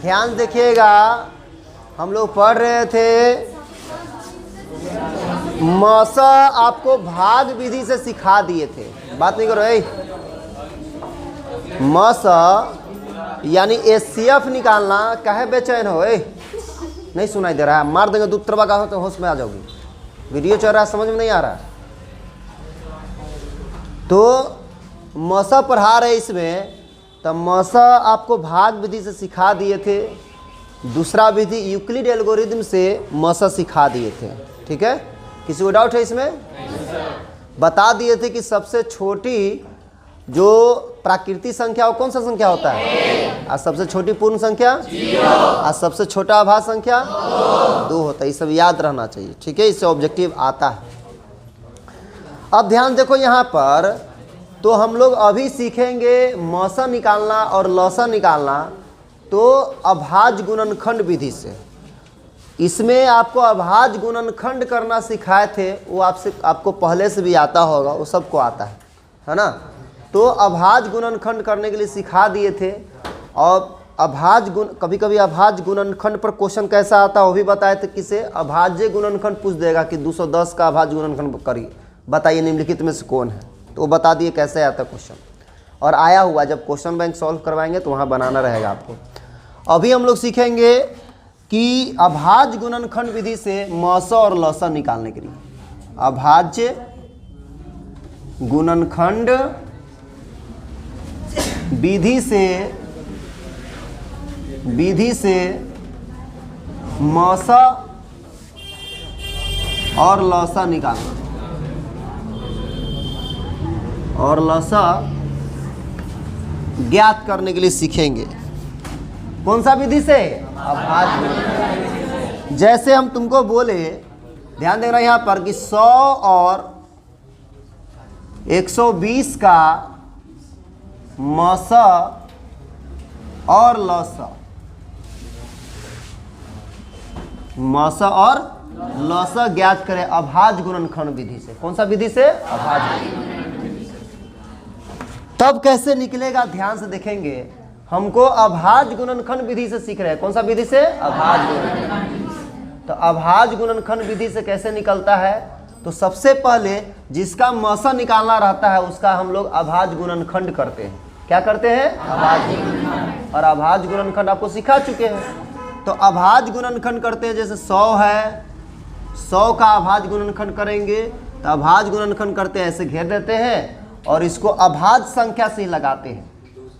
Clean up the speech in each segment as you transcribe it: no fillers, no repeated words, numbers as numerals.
ध्यान देखिएगा, हम लोग पढ़ रहे थे मौसा आपको भाग विधि से सिखा दिए थे। बात नहीं करो मौसा यानी एचसीएफ निकालना। कहे बेचैन हो नहीं सुनाई दे रहा है? मार देंगे दूध तरवा का तो होश में आ जाओगी। वीडियो चल रहा है, समझ में नहीं आ रहा। तो मौसा पढ़ा रहे इसमें, तब मौसा आपको भाग विधि से सिखा दिए थे। दूसरा विधि यूक्लिड एल्गोरिदम से मौसा सिखा दिए थे। ठीक है, किसी को डाउट है इसमें? बता दिए थे कि सबसे छोटी जो प्राकृतिक संख्या वो कौन सा संख्या होता है, और सबसे छोटी पूर्ण संख्या 0, और सबसे छोटा आभाज्य संख्या 2 होता है। ये सब याद रहना चाहिए। ठीक है, इससे ऑब्जेक्टिव आता है। अब ध्यान देखो यहाँ पर, तो हम लोग अभी सीखेंगे मौसा निकालना और लौसा निकालना, तो अभाज्य गुणनखंड विधि से। इसमें आपको अभाज्य गुणनखंड करना सिखाए थे, वो आपको पहले से भी आता होगा, वो सबको आता है ना। तो अभाज्य गुणनखंड करने के लिए सिखा दिए थे। और अभाज्य गुण, कभी कभी अभाज्य गुणनखंड पर क्वेश्चन कैसा आता है वो भी बताए थे। किसे? अभाज्य गुणनखंड पूछ देगा कि 210 का अभाज्य गुणनखंड करिए, बताइए निम्नलिखित में से कौन है। तो वो बता दिए कैसे आता है क्वेश्चन, और आया हुआ जब क्वेश्चन बैंक सॉल्व करवाएंगे तो वहाँ बनाना रहेगा आपको। अभी हम लोग सीखेंगे कि अभाज्य गुणनखंड विधि से मौसा और लौसा निकालने के लिए। अभाज्य गुणनखंड विधि से मौसा और लौसा निकालना, और लौसा ज्ञात करने के लिए सीखेंगे। कौन सा विधि से? अभाज्य। जैसे हम तुमको बोले, ध्यान देना यहाँ पर कि 100 और 120 का मौसा और लौसा, मौसा और लौसा ज्ञात करें अभाज्य गुणनखंड विधि से। कौन सा विधि से? अभाज्य। तब कैसे निकलेगा ध्यान से देखेंगे। हमको अभाज्य गुणनखंड विधि से सीख रहे हैं। कौन सा विधि से? अभाज्य गुणनखंड। तो अभाज्य गुणनखंड विधि से कैसे निकलता है? तो सबसे पहले जिसका मौसा निकालना रहता है उसका हम लोग अभाज्य गुणनखंड करते हैं। क्या करते हैं? अभाज्य गुणनखंड। और अभाज्य गुणनखंड आपको सिखा चुके हैं। तो अभाज्य गुणनखंड करते हैं, जैसे 100 है, 100 का अभाज्य गुणनखंड करेंगे तो अभाज्य गुणनखंड करते हैं, ऐसे घेर देते हैं और इसको अभाज्य संख्या से ही लगाते हैं।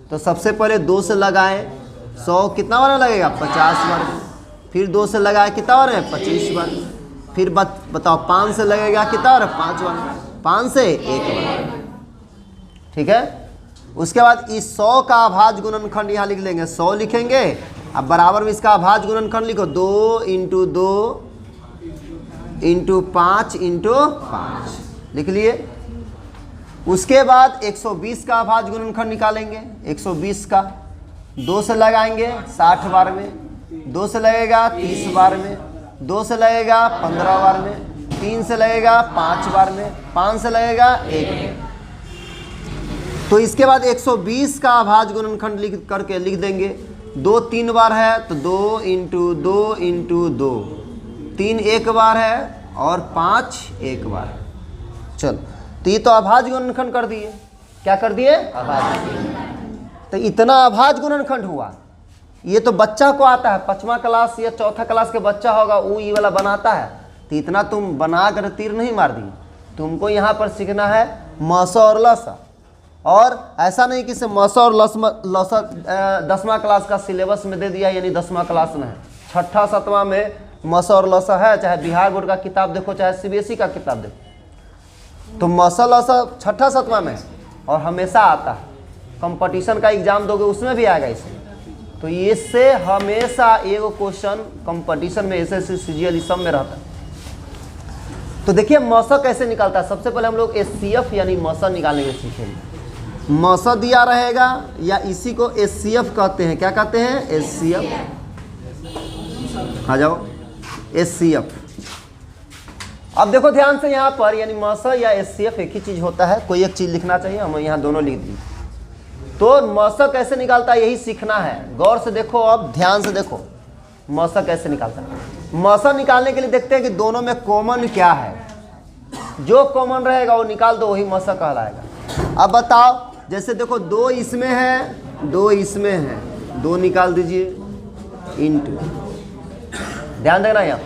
तो सबसे पहले 2 से लगाएं, 100 कितना बार लगेगा? 50 बार। फिर 2 से लगाए कितना बार है? 25 बार। फिर बताओ 5 से लगेगा कितना बार? 5 बार। 5 से 1 बार। ठीक है, उसके बाद इस 100 का अभाज्य गुणनखंड यहाँ लिख लेंगे, 100 लिखेंगे। अब बराबर में इसका अभाज्य गुणनखंड लिखो, 2 × 2 × 5 × 5 लिख लिए। उसके बाद 120 का अभाज्य गुणनखंड निकालेंगे। 120 का 2 से लगाएंगे 60 बार में, 2 से लगेगा 30 बार में, 2 से लगेगा 15 बार में, 3 से लगेगा 5 बार में, 5 से लगेगा 1 में। तो इसके बाद 120 का अभाज्य गुणनखंड लिख देंगे। 2 3 बार है तो 2 × 2 × 2, 3 1 बार है और 5 1 बार। चलो, तो ये तो अभाज्य गुणनखंड कर दिए। क्या कर दिए? अभाज्य। तो इतना अभाज्य गुणनखंड हुआ। ये तो बच्चा को आता है, 5वां क्लास या 4था क्लास के बच्चा होगा वो ये वाला बनाता है। तो इतना तुम बना कर तीर नहीं मार दी। तुमको यहाँ पर सीखना है मौसा और लौसा। और ऐसा नहीं कि से मौसा और लौसा 10वां क्लास का सिलेबस में दे दिया, यानी 10वां क्लास में है। 6ठा 7वां में मौसा और लौसा है, चाहे बिहार बोर्ड का किताब देखो चाहे सीबीएसई का किताब देखो। तो मौसा लौसा 6ठा 7वां में और हमेशा आता है। कंपटीशन का एग्जाम दोगे उसमें भी आएगा इसमें। तो इससे हमेशा एगो क्वेश्चन कंपटीशन में एसएससी सीजीएल सब में रहता है। तो देखिए मौसा कैसे निकालता है। सबसे पहले हम लोग एचसीएफ यानी मौसा निकालने के सीखेंगे। मौसा दिया रहेगा या इसी को एचसीएफ कहते हैं। क्या कहते हैं? एचसीएफ। आ जाओ, एचसीएफ। अब देखो ध्यान से यहाँ पर, यानी मौसा या एचसीएफ एक ही चीज होता है। कोई एक चीज लिखना चाहिए, हम यहाँ दोनों लिख दिए। तो मौसा कैसे निकालता है यही सीखना है। गौर से देखो, अब ध्यान से देखो मौसा कैसे निकालता है। मौसा निकालने के लिए देखते हैं कि दोनों में कॉमन क्या है। जो कॉमन रहेगा वो निकाल दो, वही मौसा कहलाएगा। अब बताओ, जैसे देखो 2 इसमें है 2 इसमें है, 2 निकाल दीजिए इंटू, ध्यान देना यहाँ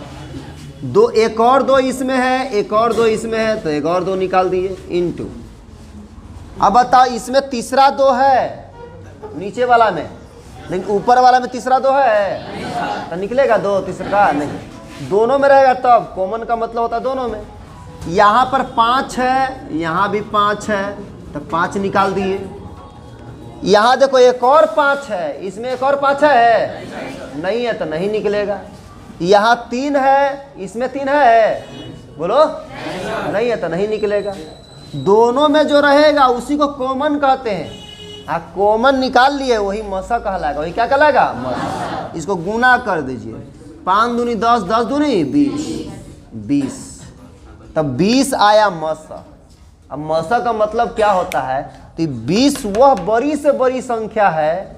2, एक और 2 इसमें है, एक और 2 इसमें है, तो एक और 2 निकाल दिए इंटू। अब बताओ, इसमें तीसरा 2 है नीचे वाला में, लेकिन ऊपर वाला में तीसरा 2 है, तो निकलेगा 2 तीसरा का नहीं। दोनों में रहेगा तब कॉमन का मतलब होता है दोनों में। यहाँ पर 5 है, यहाँ भी 5 है, तो 5 निकाल दिए। यहाँ देखो एक और 5 है, इसमें एक और 5 है, नहीं है तो नहीं निकलेगा। यहाँ 3 है, इसमें 3 है, बोलो नहीं है तो नहीं निकलेगा। दोनों में जो रहेगा उसी को कॉमन कहते हैं। कॉमन निकाल लिए वही मौसा कहलाएगा। वही क्या कहलाएगा? मौसा। इसको गुना कर दीजिए, 5 दूनी 10, 10 दूनी 20, 20, तब 20 आया मौसा। अब मौसा का मतलब क्या होता है? तो 20 वह बड़ी से बड़ी संख्या है।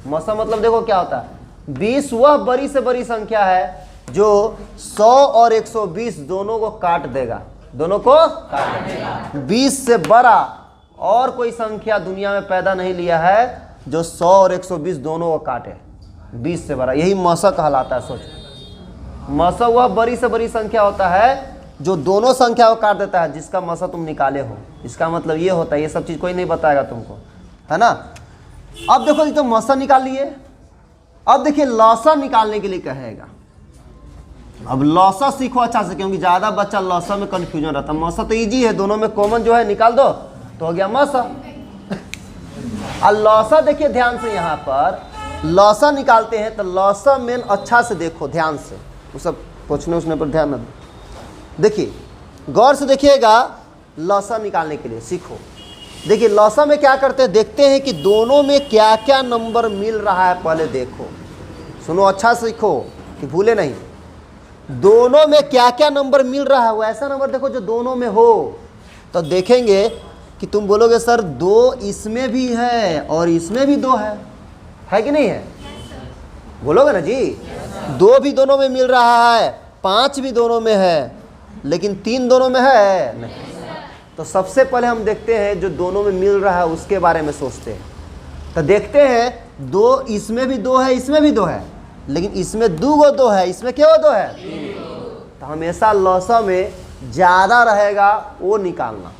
मौसा मतलब देखो क्या होता है, 20 वह बड़ी से बड़ी संख्या है जो 100 और 120 दोनों को काट देगा, दोनों को काट देगा। 20 से बड़ा और कोई संख्या दुनिया में पैदा नहीं लिया है जो 100 और 120 दोनों को काटे। 20 से बड़ा, यही मौसा कहलाता है। सोचो, मौसा वह बड़ी से बड़ी संख्या होता है जो दोनों संख्या को काट देता है, जिसका मौसा तुम निकाले हो। इसका मतलब ये होता है, ये सब चीज़ कोई नहीं बताएगा तुमको, है ना। अब देखो, ये तो मौसा निकाल लिए। अब देखिए लौसा निकालने के लिए कहेगा। अब लौसा सीखो अच्छा से, क्योंकि ज़्यादा बच्चा लौसा में कन्फ्यूजन रहता है। मौसा तो ईजी है, दोनों में कॉमन जो है निकाल दो तो हो गया मौसा। और लौसा देखिए ध्यान से, यहाँ पर लौसा निकालते हैं तो लौसा मेन अच्छा से देखो ध्यान से, वो सब पूछने उसने पर ध्यान न दो। देखिए गौर से देखिएगा, लौसा निकालने के लिए सीखो। देखिए लौसा में क्या करते हैं, देखते हैं कि दोनों में क्या क्या नंबर मिल रहा है। पहले देखो, सुनो अच्छा सीखो कि भूले नहीं। दोनों में क्या क्या नंबर मिल रहा है, वो ऐसा नंबर देखो जो दोनों में हो। तो देखेंगे कि तुम बोलोगे सर 2 इसमें भी है और इसमें भी 2 है कि नहीं है? बोलोगे ना जी। 2 भी दोनों में मिल रहा है, 5 भी दोनों में है, लेकिन 3 दोनों में है नहीं। तो सबसे पहले हम देखते हैं जो दोनों में मिल रहा है उसके बारे में सोचते हैं। तो देखते हैं 2 इसमें भी 2 है, इसमें भी 2 है, लेकिन इसमें 2 है, इसमें क्या 2 है? तो हमेशा लौसा में ज़्यादा रहेगा वो निकालना।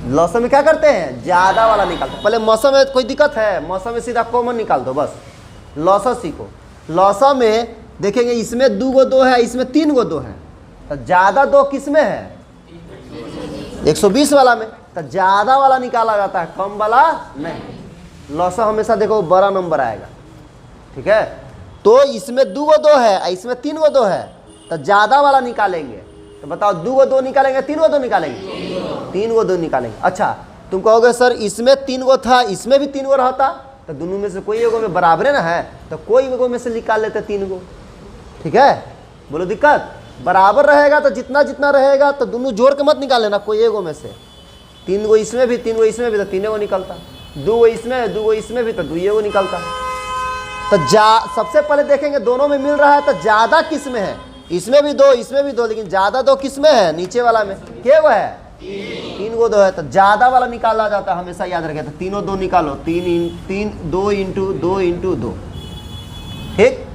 लौसा में क्या करते हैं? ज़्यादा वाला निकालते। पहले मौसम में कोई दिक्कत है? मौसम में सीधा कॉमन निकाल दो बस। लौसा सीखो। लौसा में देखेंगे इसमें 2 है, इसमें 3 2 है, तो ज़्यादा 2 किस में है? 120 वाला में। तो ज़्यादा वाला निकाला जाता है, कम वाला नहीं। लौसा हमेशा देखो बड़ा नंबर आएगा, ठीक है। तो इसमें 2 है, इसमें 3 है, तो ज़्यादा वाला निकालेंगे। तो बताओ 2 निकालेंगे, 3 निकालेंगे? 3 निकालेंगे। अच्छा, तुम कहोगे सर इसमें 3 था, इसमें भी 3 रहता, तो दोनों में से कोई एगो में बराबर ना है, तो कोई एगो में से निकाल लेते 3, ठीक है। बोलो दिक्कत? बराबर रहेगा तो जितना जितना रहेगा तो दोनों जोड़ के मत निकाल लेना, कोई एगो में से। 3 इसमें भी, 3 इसमें भी, तो 3 निकलता। 2 इसमें, 2 इसमें भी, तो 2 निकलता। तो सबसे पहले देखेंगे दोनों में मिल रहा है तो ज़्यादा किस में है? इसमें भी 2, इसमें भी 2, लेकिन ज़्यादा 2 किस में है? नीचे वाला में। क्या वो है? 3 2 है, तो ज़्यादा वाला निकाला जाता है, हमेशा याद रखें। तो 3 2 निकालो, 2 इंटू 2, ठीक।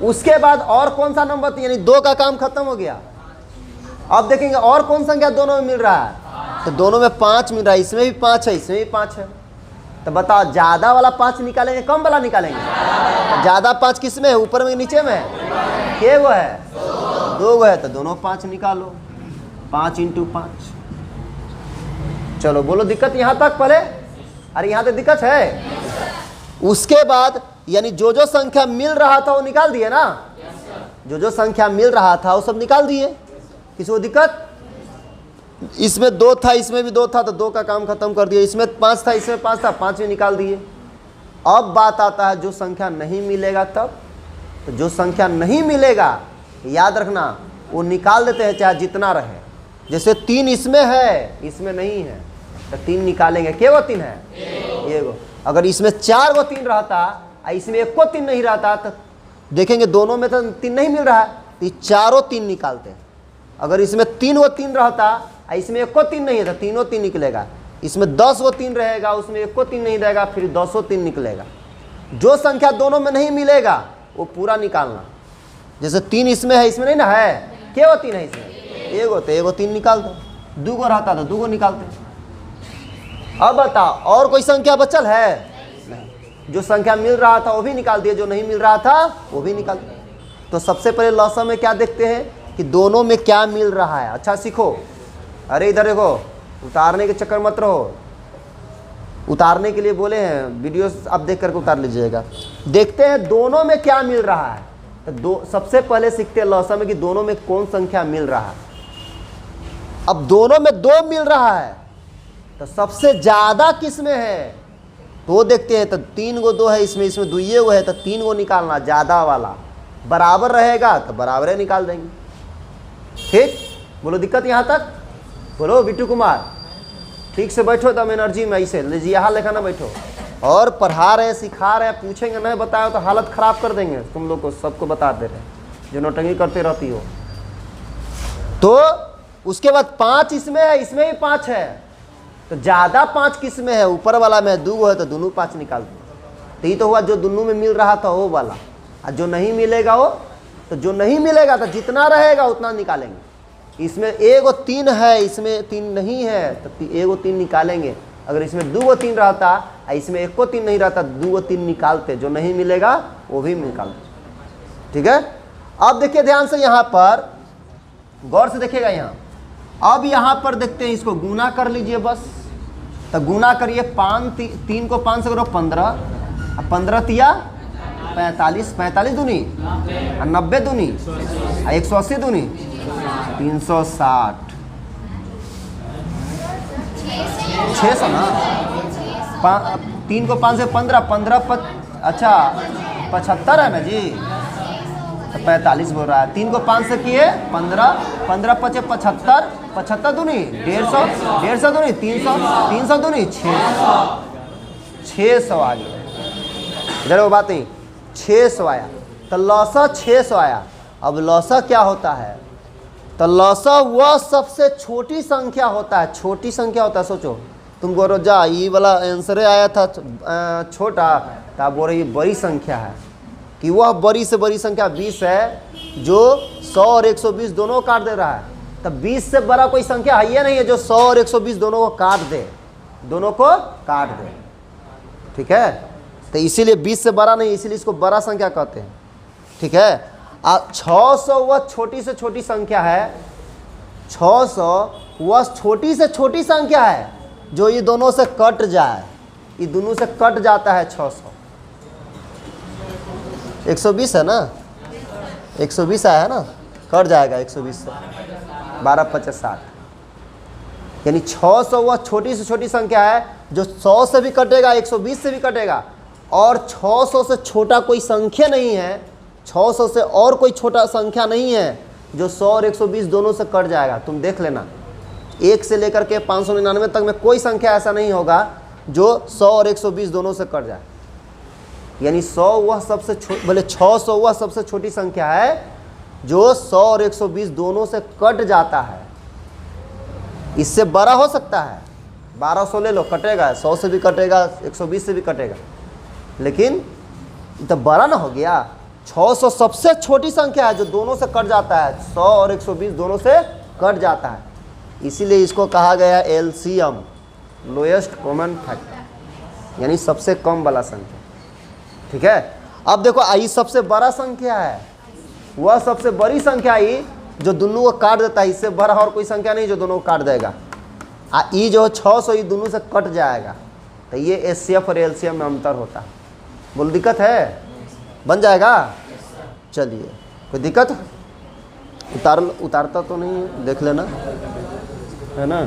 उसके बाद और कौन सा नंबर, यानी 2 का काम खत्म हो गया। अब देखेंगे और कौन संख्या दोनों में मिल रहा है, तो दोनों में 5 मिल रहा है, इसमें भी 5 है, इसमें भी 5 है। तो बताओ ज़्यादा वाला 5 निकालेंगे, कम वाला निकालेंगे? ज़्यादा 5 किस में है? ऊपर में नीचे में? क्या वो है? 2 है, तो दोनों 5 निकालो, 5 इंटू 5। चलो बोलो दिक्कत यहाँ तक पहले? अरे यहाँ तक दिक्कत है? उसके बाद यानी जो जो संख्या मिल रहा था वो निकाल दिए ना? जो संख्या मिल रहा था वो सब निकाल दिए। किसी को दिक्कत? इसमें 2 था, इसमें भी 2 था, तो 2 का काम खत्म कर दिया। इसमें 5 था, इसमें 5 था, 5 भी निकाल दिए। अब बात आता है जो संख्या नहीं मिलेगा तब। तो जो संख्या नहीं मिलेगा याद रखना, वो निकाल देते हैं चाहे जितना रहे। जैसे 3 इसमें है, इसमें नहीं है, तो 3 निकालेंगे। क्या वो 3 है? एगो। अगर इसमें 4 गो 3 रहता और इसमें 1 को 3 नहीं रहता तो देखेंगे दोनों में तो 3 नहीं मिल रहा है, तो ये चारों 3 निकालते हैं। अगर इसमें 3 गो 3 रहता और इसमें 1 को 3 नहीं है तो तीनों 3 निकलेगा। इसमें 10 गो 3 रहेगा, उसमें 1 को 3 नहीं रहेगा, फिर 10 3 निकलेगा। जो संख्या दोनों में नहीं मिलेगा वो पूरा निकालना। जैसे 3 इसमें है, इसमें नहीं ना है, क्या 3 है इसमें, एगो, तो एगो 3 निकाल दो। 2 गो रहता तो 2 गो निकालते। अब बताओ और कोई संख्या बचल है? नहीं। जो संख्या मिल रहा था वो भी निकाल दिए, जो नहीं मिल रहा था वो भी निकाल दिए। तो सबसे पहले लॉसा में क्या देखते हैं कि दोनों में क्या मिल रहा है। अच्छा सीखो। अरे इधर देखो, उतारने के चक्कर मत रहो। उतारने के लिए बोले हैं, वीडियो आप देख करके उतार लीजिएगा। देखते हैं दोनों में क्या मिल रहा है। तो सबसे पहले सीखते हैं लॉसा में कि दोनों में कौन संख्या मिल रहा है। अब दोनों में 2 मिल रहा है तो सबसे ज्यादा किस में है तो देखते हैं। तो 3 गो 2 है इसमें, इसमें 2 गो है तो 3 गो निकालना, ज्यादा वाला। बराबर रहेगा तो बराबर निकाल देंगे। ठीक, बोलो दिक्कत यहाँ तक? बोलो बिट्टू कुमार, ठीक से बैठो तब एनर्जी में, ऐसे लीजिए यहाँ लेकर ना बैठो। और पढ़ा रहे हैं, सिखा रहे हैं, पूछेंगे नहीं बताओ तो हालत खराब कर देंगे तुम लोग को। सबको बता दे रहे हैं जो नौटंकी करते रहती हो। तो उसके बाद 5 इसमें है, इसमें भी 5 है, तो ज्यादा 5 किस में है? ऊपर वाला में 2 है तो दोनों 5 निकाल दो। तो ये तो हुआ जो दोनों में मिल रहा था वो वाला। और जो नहीं मिलेगा वो, तो जो नहीं मिलेगा तो जितना रहेगा उतना निकालेंगे। इसमें 1 गो 3 है, इसमें 3 नहीं है तो 1 गो 3 निकालेंगे। अगर इसमें 2 गो 3 रहता और इसमें 1 को 3 नहीं रहता, 2 गो 3 निकालते। जो नहीं मिलेगा वो भी निकालते। ठीक है। अब देखिए ध्यान से, यहाँ पर गौर से देखिएगा। यहाँ अब यहाँ पर देखते हैं, इसको गुना कर लीजिए बस। तो गुना करिए, 3 को 5 से करो 15, 15 तिया 45, 45 दूनी 90 दूनी 180 दूनी 360, 600 ना। 3 को 5 से 15, 15 अच्छा 75 है ना जी, तो 45 बोल रहा है। 3 को 5 से किए 15, 15 5 75, 75 दूनी 150, 150 दूनी 300, 300 दूनी 600, 600 आ गया। इधर वो बात नहीं, 600 आया। तो लौसा 600 आया। अब लौसा क्या होता है? तो लौसा वह सबसे छोटी संख्या होता है। छोटी संख्या होता है, सोचो तुम बोलो जा ये वाला आंसर आया था छोटा, तो आप बोल रहे बड़ी संख्या है कि वह बड़ी से बड़ी संख्या 20 है जो 100 और 120 दोनों काट दे रहा है। तो 20 से बड़ा कोई संख्या है ये नहीं है जो 100 और 120 दोनों को काट दे, दोनों को काट दे। ठीक है, तो इसीलिए 20 से बड़ा नहीं, इसीलिए इसको बड़ा संख्या कहते हैं। ठीक है। 600 वह छोटी से छोटी संख्या है। 600 वह छोटी से छोटी संख्या है जो ये दोनों से कट जाए। ये दोनों से कट जाता है 600। 120 है ना, 120 आया है ना, कट जाएगा 120 से 12 5 60। यानी 600 वह छोटी से छोटी संख्या है जो 100 से भी कटेगा, 120 से भी कटेगा। और 600 से छोटा कोई संख्या नहीं है, 600 से और कोई छोटा संख्या नहीं है जो 100 और 120 दोनों से कट जाएगा। तुम देख लेना, 1 से लेकर के 599 तक में कोई संख्या ऐसा नहीं होगा जो 100 और 120 दोनों से कट जाए। यानी 100 वह सबसे बोले 600 वह सबसे छोटी संख्या है जो 100 और 120 दोनों से कट जाता है। इससे बड़ा हो सकता है, 1200 ले लो, कटेगा, 100 से भी कटेगा, 120 से भी कटेगा, लेकिन तो बड़ा ना हो गया। 600 सबसे छोटी संख्या है जो दोनों से कट जाता है, 100 और 120 दोनों से कट जाता है। इसीलिए इसको कहा गया एलसीएम, लोएस्ट कॉमन फैक्टर, यानी सबसे कम वाला संख्या। ठीक है। अब देखो आई सबसे बड़ा संख्या है, वह सबसे बड़ी संख्या आई जो दोनों को काट देता है। इससे बड़ा और कोई संख्या नहीं जो दोनों को काट देगा। ये जो 600 ये दोनों से कट जाएगा। तो ये एचसीएफ और एलसीएम में अंतर होता है। बोल दिक्कत है? बन जाएगा? चलिए, कोई दिक्कत? उतारता तो नहीं है, देख लेना, है ना।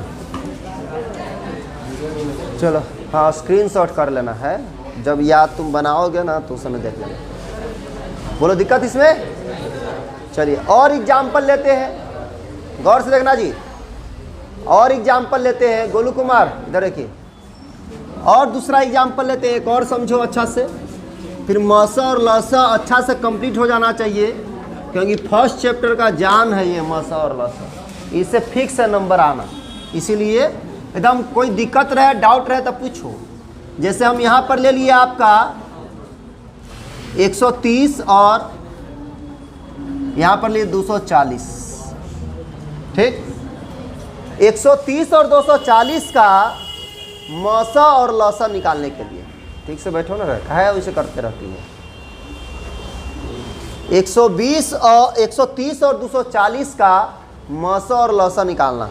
चलो हाँ, स्क्रीनशॉट कर लेना है, जब याद तुम बनाओगे ना तो उस समय देख लेना। बोलो दिक्कत इसमें? चलिए और एग्जाम्पल लेते हैं, गौर से देखना जी। और एग्जाम्पल लेते हैं। गोलू कुमार इधर देखिए, और दूसरा एग्जाम्पल लेते हैं, एक और समझो अच्छा से, फिर मसा और लसा अच्छा से कंप्लीट हो जाना चाहिए, क्योंकि फर्स्ट चैप्टर का जान है ये मसा और लसा, इससे फिक्स है नंबर आना। इसीलिए एकदम कोई दिक्कत रहे, डाउट रहे तो पूछो। जैसे हम यहाँ पर ले लिए आपका 130 और यहाँ पर लिए 240, ठीक। 130 और 240 का मसा और लसा निकालने के लिए, ठीक से बैठो ना, रखा है वैसे करते रहती है। 130 और 240 का मसा और लसा निकालना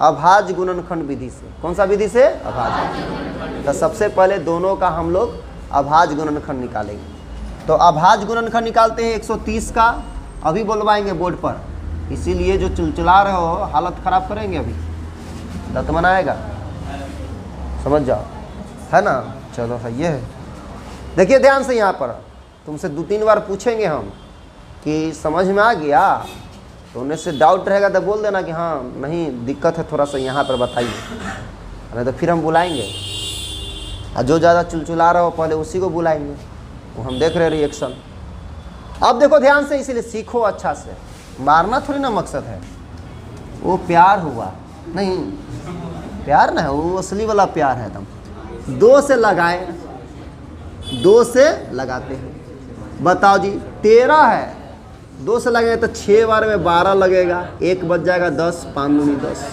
अभाज्य गुणनखंड विधि से। कौन सा विधि से? अभाज्य। तो सबसे पहले दोनों का हम लोग अभाज्य गुणनखंड निकालेंगे। तो अभाज्य गुणनखंड निकालते हैं 130 का, अभी बोलवाएंगे बोर्ड पर, इसीलिए जो चुलचुला रहे हो हालत ख़राब करेंगे, अभी दत्त मनाएगा, समझ जाओ, है ना। चलो है ये है, देखिए ध्यान से, यहाँ पर तुमसे 2-3 बार पूछेंगे हम कि समझ में आ गया, तो उन्हें से डाउट रहेगा तो बोल देना कि हाँ नहीं दिक्कत है थोड़ा सा, यहाँ पर बताइए, नहीं तो फिर हम बुलाएंगे। और जो ज़्यादा चुलचुला रहा हो पहले उसी को बुलाएंगे, वो हम देख रहे रिएक्शन। अब देखो ध्यान से, इसीलिए सीखो अच्छा से, मारना थोड़ी ना मकसद है। वो प्यार हुआ नहीं, प्यार ना है वो, असली वाला प्यार है। तुम 2 से लगाए, 2 से लगाते हैं। बताओ जी 13 है, 2 से लगेगा तो 6 बार में 12 लगेगा, 1 बच जाएगा 10, 5 दूनी 10।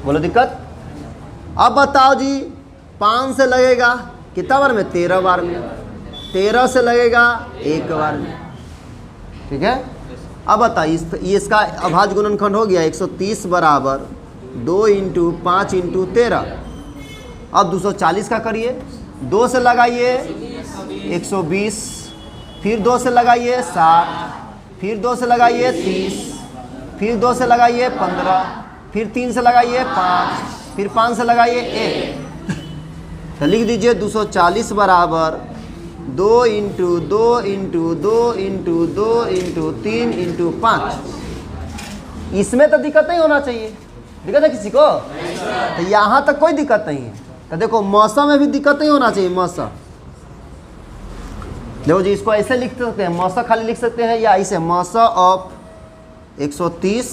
बोलो दिक्कत। अब बताओ जी 5 से लगेगा कितना बार में? 13 बार में। 13 से लगेगा 1 बार में, ठीक है। अब बताइए ये इसका अभाज्य गुणनखंड हो गया 130 बराबर 2 × 5 × 13। अब 240 का करिए, 2 से लगाइए 120, फिर 2 से लगाइए 60, फिर 2 से लगाइए 30, फिर 2 से लगाइए 15, फिर 3 से लगाइए 5, फिर 5 से लगाइए 1। तो लिख दीजिए 240 बराबर 2 × 2 × 2 × 2 × 3 × 5। इसमें तो दिक्कत नहीं होना चाहिए, दिक्कत है किसी को? तो यहाँ तक कोई दिक्कत नहीं है। तो देखो मौसा में भी दिक्कत नहीं होना चाहिए। मौसा देखो जी, इसको ऐसे लिख सकते हैं, मौसा खाली लिख सकते हैं, या ऐसे मौसा ऑफ 130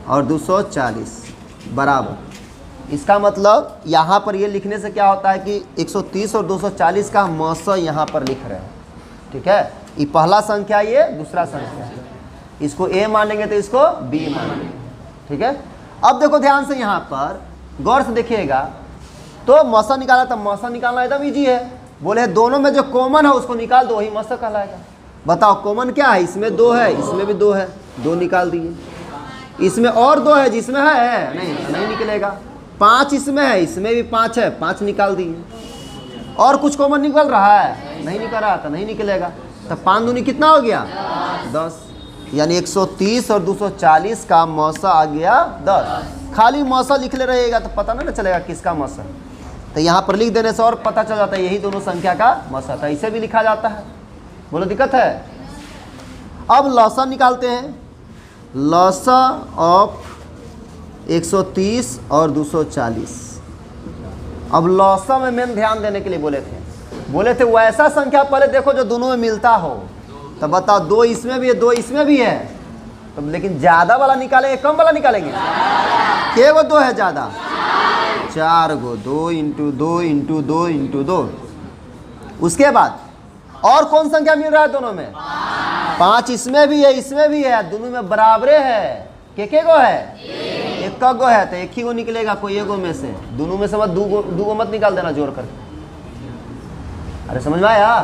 और 240 बराबर। इसका मतलब यहाँ पर ये लिखने से क्या होता है कि 130 और 240 का मौसा यहाँ पर लिख रहे हैं, ठीक है। ये पहला संख्या, ये दूसरा संख्या, इसको A मानेंगे तो इसको B मानेंगे, ठीक है। अब देखो ध्यान से, यहाँ पर गौर से देखिएगा, तो मौसा निकाला, तो मौसा निकालना एकदम ईजी है। बोले दोनों में जो कॉमन है उसको निकाल दो, वही मौसा कहलाएगा। बताओ कॉमन क्या है? इसमें 2 है, इसमें भी 2 है, 2 निकाल दिए। इसमें और 2 है, जिसमें है नहीं निकलेगा। 5 इसमें है, इसमें भी 5 है, 5 निकाल दिए। और कुछ कॉमन निकल रहा है? नहीं निकल रहा, तो नहीं निकलेगा। तो 5 दूनी कितना हो गया? 10। यानी 130 और 240 का मौसा आ गया 10। खाली मौसा लिख ले रहेगा तो पता नहीं चलेगा किसका मौसा। तो यहाँ पर लिख देने से और पता चल जाता है यही दोनों संख्या का मौसा था। इसे भी लिखा जाता है। बोलो दिक्कत है? अब लौसा निकालते हैं। लौसा ऑफ 130 और 240। अब लौसा में मेन ध्यान देने के लिए बोले थे वैसा संख्या पहले देखो जो दोनों में मिलता हो। तो बताओ 2 इसमें भी है, 2 इसमें भी है, तो लेकिन ज़्यादा वाला निकालेंगे कम वाला निकालेंगे? के वो 2 है ज़्यादा? 4 गो, 2 × 2 × 2 × 2। उसके बाद और कौन संख्या मिल रहा है दोनों में? 5 इसमें भी है, इसमें भी है, दोनों में बराबरे है। के गो है? एक का गो है, तो एक ही गो निकलेगा कोई एगो में से। दोनों में से मत दो गो मत निकाल देना जोड़ कर। अरे समझ में आया?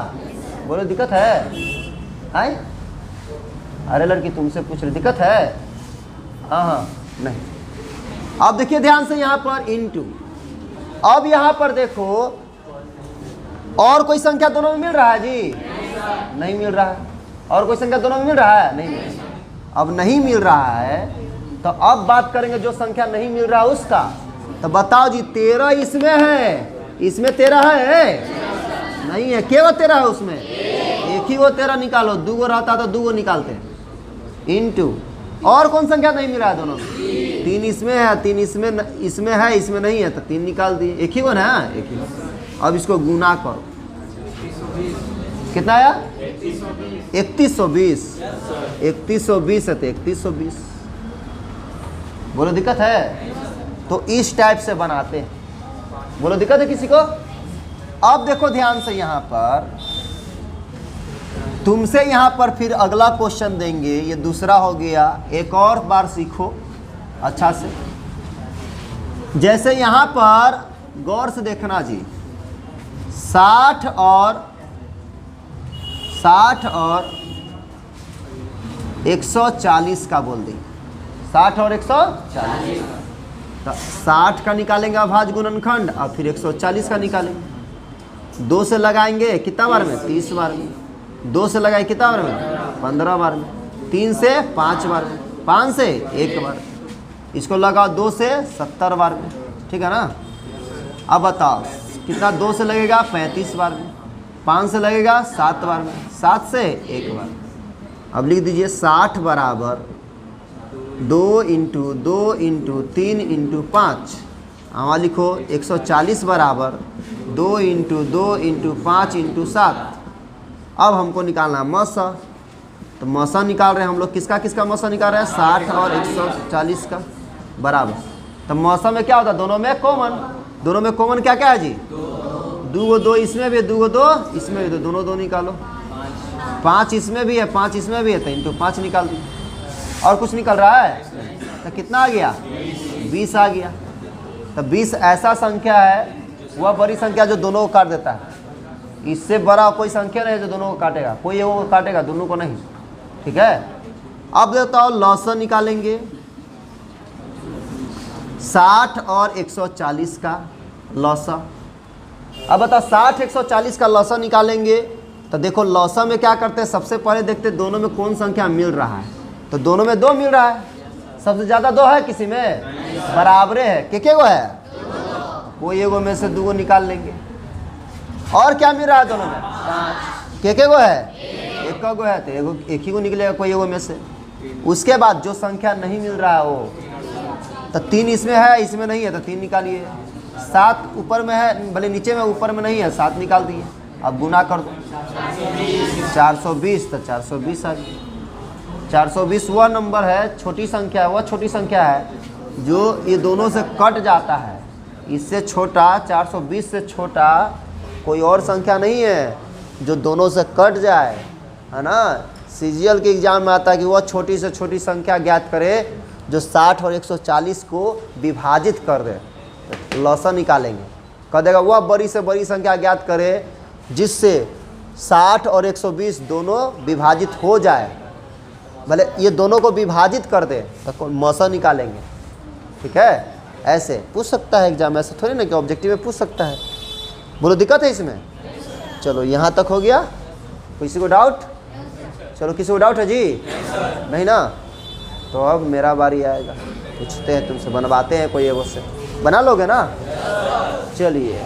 बोलो दिक्कत है? आए? अरे लड़की तुमसे पूछ रही दिक्कत है? हाँ नहीं। अब देखिए ध्यान से, यहाँ पर इनटू। अब यहाँ पर देखो और कोई संख्या दोनों में मिल रहा है जी? नहीं मिल रहा है। और कोई संख्या दोनों में मिल रहा है? नहीं मिल रहा है। अब नहीं मिल रहा है तो अब बात करेंगे जो संख्या नहीं मिल रहा उसका। तो बताओ जी 13 इसमें है, इसमें 13 है? नहीं है। केवल 13 है उसमें? एक ही वो 13 निकालो। 2 गो रहता तो 2 गो निकालते हैं। इनटू और कौन संख्या नहीं मिल रहा है दोनों में? 3 इसमें है, 3 इसमें है, इसमें नहीं है, तो 3 निकाल दिए। एक ही को ना, एक ही। अब इसको गुना करो, कितना आया? 3120। 3120 है तो 3120। बोलो दिक्कत है? तो इस टाइप से बनाते हैं। बोलो दिक्कत है किसी को? अब देखो ध्यान से, यहाँ पर तुमसे यहाँ पर फिर अगला क्वेश्चन देंगे, ये दूसरा हो गया। एक और बार सीखो अच्छा से। जैसे यहाँ पर गौर से देखना जी, 60 और 140 का बोल दें। 60 और 140, तो 60 का निकालेंगे अभाज्य गुणनखंड और फिर 140 का निकालेंगे। 2 से लगाएंगे कितना बार में? 30 बार में। 2 से लगाए कितना बार में? 15 बार में। 3 से 5 बार में। 5 से 1 बार। इसको लगाओ 2 से 70 बार में, ठीक है ना? अब बताओ कितना? 2 से लगेगा 35 बार में, 5 से लगेगा 7 बार में, 7 से 1 बार। अब लिख दीजिए 60 बराबर 2 इंटू 2 इंटू 3 इंटू 5। वहाँ लिखो 140 बराबर 2 इंटू 2 इंटू 5 इंटू 7। अब हमको निकालना मसा, तो मसा निकाल रहे हैं हम लोग। किसका किसका मसा निकाल रहे हैं? 60 और 140 का बराबर। तो मसा में क्या होता है? दोनों में कॉमन। दोनों में कॉमन क्या क्या है जी? 2 2 इसमें भी है, 2 2 इसमें भी, तो दोनों 2 निकालो। 5 इसमें भी है, 5 इसमें भी है, तो इंटू 5 निकाल दो। और कुछ निकल रहा है? तो कितना आ गया? 20 आ गया। तो 20 ऐसा संख्या है, वह बड़ी संख्या जो दोनों को काट देता है। इससे बड़ा कोई संख्या नहीं है जो दोनों को काटेगा। कोई वो काटेगा, दोनों को नहीं, ठीक है? अब बताओ लॉसन निकालेंगे 60 और 140 का लॉसा। अब बताओ 60 140 का लॉसा निकालेंगे, तो देखो लॉसा में क्या करते हैं? सबसे पहले देखते हैं दोनों में कौन संख्या मिल रहा है। तो दोनों में 2 मिल रहा है। सबसे ज़्यादा 2 है किसी में? बराबरे है। के गो है? कोई एगो में से 2 निकाल लेंगे। और क्या मिल रहा है दोनों में? 5। के गो है? 1 गो है, तो एक ही को निकलेगा कोई एगो में से। उसके बाद जो संख्या नहीं मिल रहा है वो, तो 3 इसमें है, इसमें नहीं है, तो 3 निकालिए। 7 ऊपर में है, भले नीचे में, ऊपर में नहीं है, 7 निकाल दिए। अब गुना कर दो 420, तो 420 आ गया। 420 वह नंबर है, छोटी संख्या है, वह छोटी संख्या है जो ये दोनों से कट जाता है। इससे छोटा, 420 से छोटा कोई और संख्या नहीं है जो दोनों से कट जाए, है ना? सीजीएल के एग्जाम में आता है कि वह छोटी से छोटी संख्या ज्ञात करे जो 60 और 140 को विभाजित कर दे। तो लॉसा निकालेंगे, कह देगा वह बड़ी से बड़ी संख्या ज्ञात करे जिससे 60 और 120 दोनों विभाजित हो जाए। भले ये दोनों को विभाजित कर दे तो मौसा निकालेंगे, ठीक है? ऐसे पूछ सकता है एग्जाम, ऐसे थोड़ी ना कि ऑब्जेक्टिव में पूछ सकता है। बोलो दिक्कत है इसमें? चलो यहाँ तक हो गया। किसी को डाउट? चलो किसी को डाउट है जी? नहीं ना? तो अब मेरा बारी आएगा, पूछते हैं तुमसे, बनवाते हैं कोई एगो से। बना लोगे ना? चलिए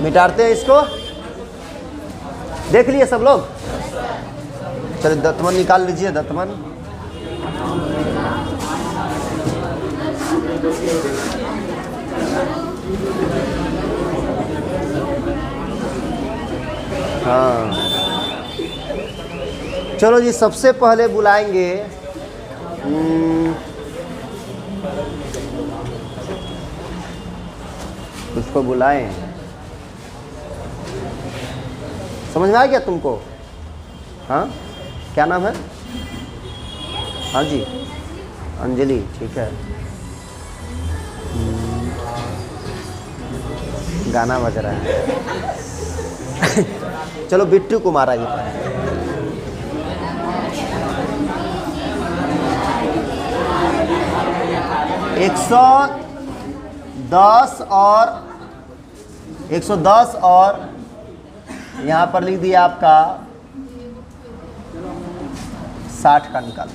मिटाते हैं इसको। देख लिए सब लोग? चलिए दत्तमन निकाल लीजिए, दत्तमन। हाँ चलो जी, सबसे पहले बुलाएंगे उसको बुलाएं। समझ में आ गया तुमको? हाँ क्या नाम है? हाँ जी अंजलि, ठीक है। गाना बज रहा है। चलो बिट्टू कुमार आइए। 110 और यहाँ पर लिख दिया आपका 60 का निकालो।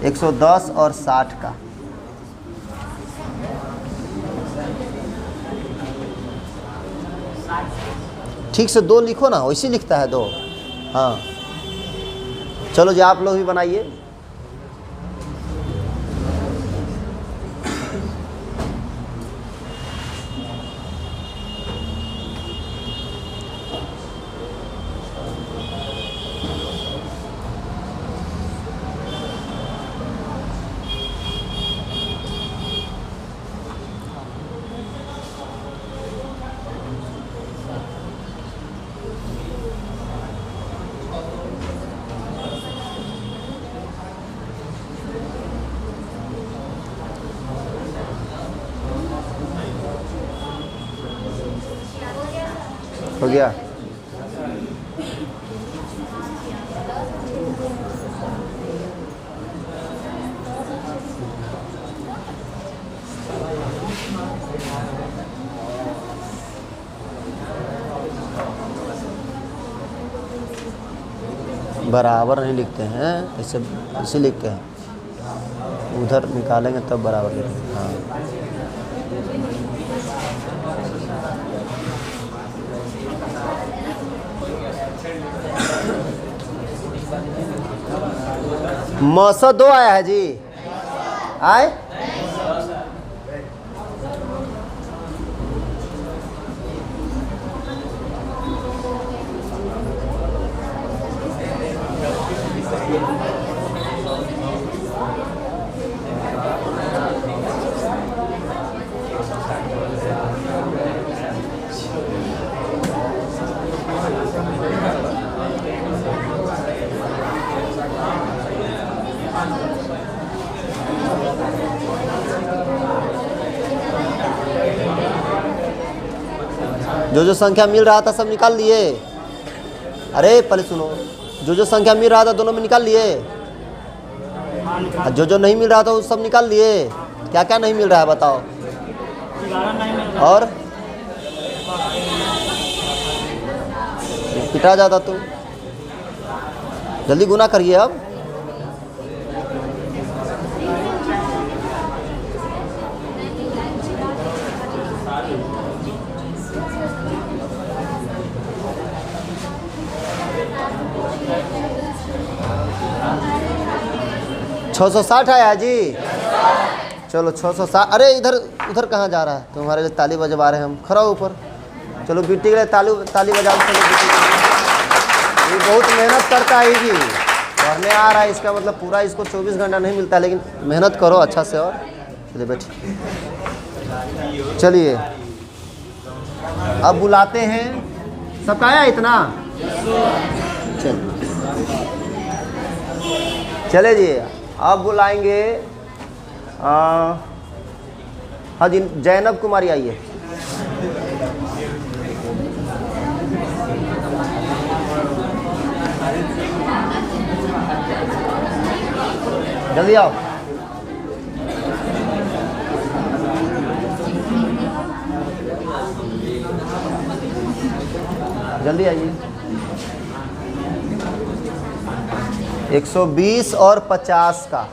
110 और 60 का ठीक से 2 लिखो ना, वैसे लिखता है 2। हाँ चलो जी आप लोग भी बनाइए। गया। बराबर नहीं लिखते हैं, ऐसे ऐसे लिखते हैं, उधर निकालेंगे तब बराबर लिखेंगे। हाँ, मौसा 2 आया है जी, आए जो संख्या मिल रहा था सब निकाल लिए। अरे पहले सुनो, जो संख्या मिल रहा था दोनों में निकाल लिए, जो नहीं मिल रहा था वो सब निकाल लिए। क्या क्या नहीं मिल रहा है बताओ। और पिटा जाता तुम, जल्दी गुना करिए अब। छः 660 आया जी। चलो 660। अरे इधर उधर कहाँ जा रहा है? तुम्हारे लिए ताली बजवा रहे हैं हम, खड़ा ऊपर। चलो बिट्टी के लिए ताली बजा। ये बहुत मेहनत करता है जी, पढ़ने आ रहा है, इसका मतलब पूरा इसको 24 घंटा नहीं मिलता, लेकिन मेहनत करो अच्छा से। और चलिए बैठिए, चलिए अब बुलाते हैं। सबका आया इतना? चले जी, अब बुलाएंगे। हाँ जी, जैनब कुमारी आइए। जल्दी आओ। जल्दी आइए। 120 और 50 का।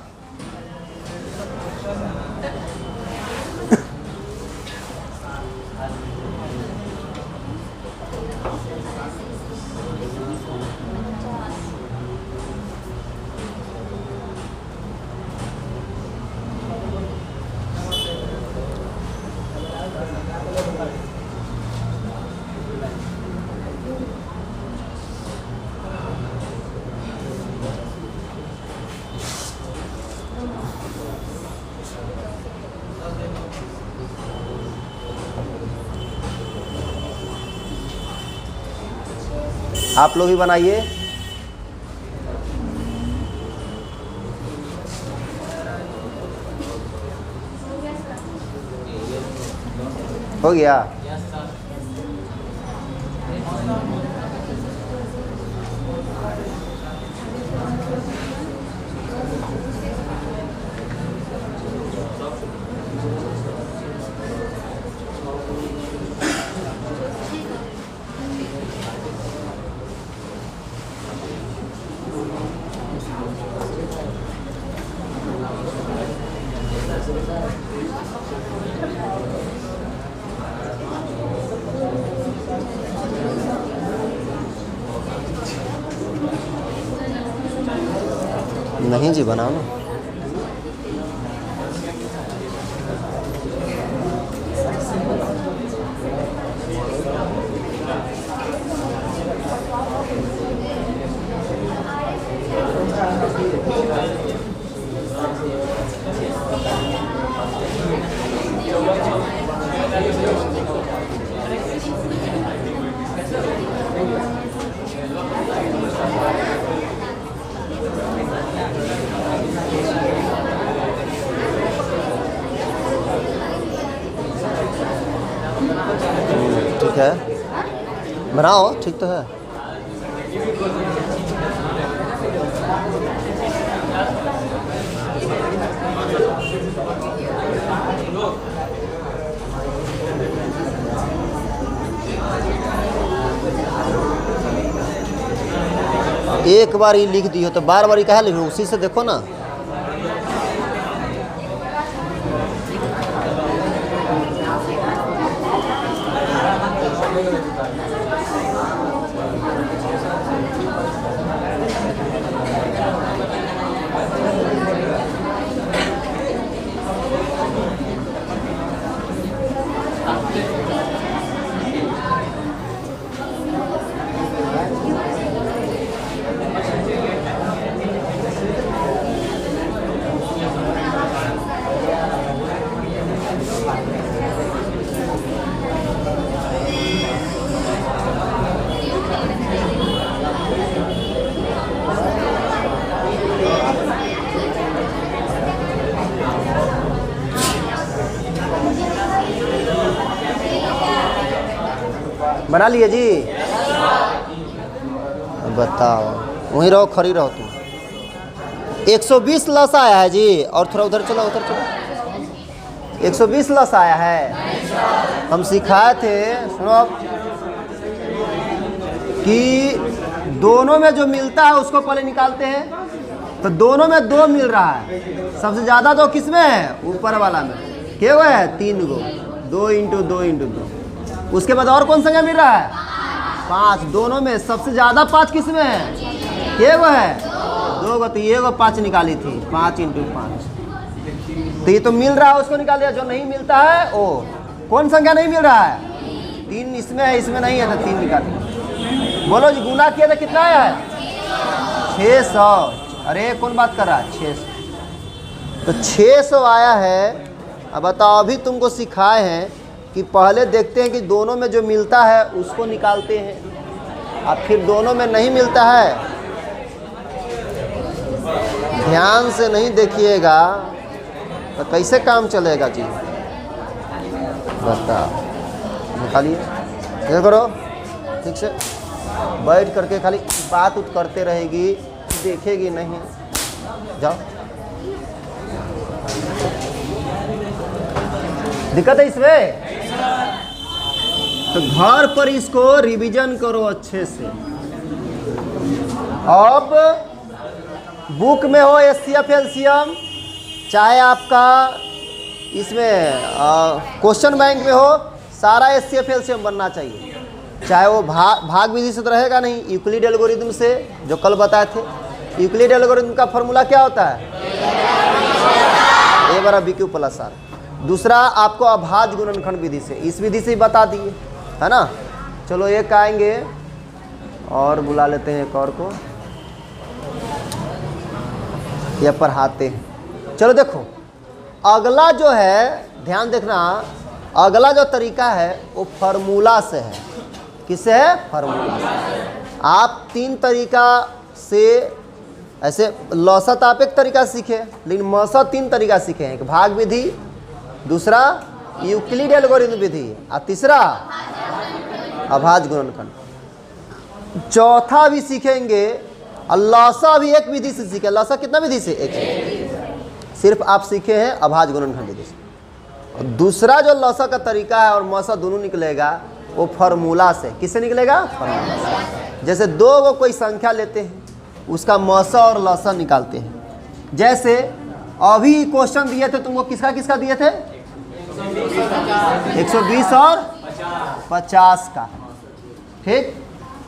आप लोग ही बनाइए। हो गया? नहीं जी, बनाओ ना। बनाओ, ठीक तो है। एक बार ही लिख दियो तो बार बार ही कहा लिखो, उसी से देखो ना। बना लिए जी? बताओ, वहीं रहो, खड़ी रहो तुम। 120 लस आया है जी। और थोड़ा उधर चलो, उधर चलो। 120 लस आया है। हम सिखाए थे, सुनो अब, कि दोनों में जो मिलता है उसको पहले निकालते हैं। तो दोनों में 2 मिल रहा है। सबसे ज़्यादा 2 किस में है? ऊपर वाला में। क्या हुआ है? 3 गो। 2 × 2 × 2। उसके बाद और कौन संख्या मिल रहा है? 5। दोनों में सबसे ज़्यादा 5 किस में है? क्या वो है? 2 गो। तो ये वो 5 निकाली थी। 5 × 5। तो ये तो मिल रहा है, उसको निकाल दिया। जो नहीं मिलता है वो कौन संख्या नहीं मिल रहा है? 3 इसमें है, इसमें नहीं है, तो 3 निकाल दिया। बोलो जी, गुना किया तो कितना आया है? 600। अरे कौन बात कर रहा है? 600। तो 600 आया है। अब बताओ, अभी तुमको सिखाए हैं कि पहले देखते हैं कि दोनों में जो मिलता है उसको निकालते हैं, और फिर दोनों में नहीं मिलता है। ध्यान से नहीं देखिएगा तो कैसे काम चलेगा जी? बताओ, निकालिए। ये करो, ठीक से बैठ करके खाली बात उत करते रहेगी, देखेगी नहीं। जाओ। दिक्कत है इसमें? तो घर पर इसको रिवीजन करो अच्छे से। अब बुक में हो एचसीएफ एलसीएम, चाहे आपका इसमें क्वेश्चन बैंक में हो, सारा एचसीएफ एलसीएम बनना चाहिए। चाहे वो भाग विधि से तो रहेगा नहीं, यूक्लिड एल्गोरिथम से, जो कल बताए थे। यूक्लिड एल्गोरिथम का फॉर्मूला क्या होता है? A/BQ+R। दूसरा आपको अभाज्य गुणनखंड विधि से, इस विधि से ही बता दिए, है ना। चलो एक आएंगे और बुला लेते हैं एक और को, या पढ़ाते हैं। चलो देखो, अगला जो है, ध्यान देखना, अगला जो तरीका है वो फार्मूला से है। किससे है? फार्मूला से। आप 3 तरीका से, ऐसे लौसत आप एक तरीका सीखे, लेकिन मौसत 3 तरीका सीखे हैं। एक भाग विधि, दूसरा यूक्लिड एल्गोरिथम विधि, और तीसरा अभाज्य गुणनखंड। चौथा भी सीखेंगे, और लौसा भी एक विधि से सीखे। लौसा कितना विधि से? एक। सिर्फ आप सीखे हैं अभाज्य गुणनखंड विधि से। और दूसरा जो लौसा का तरीका है और मौसा दोनों निकलेगा, वो फार्मूला से। किससे निकलेगा? फार्मूला से। जैसे 2 को कोई संख्या लेते हैं, उसका मौसा और लौसा निकालते हैं। जैसे अभी क्वेश्चन दिए थे तुमको, किसका किसका दिए थे? 120 और 50 का, ठीक।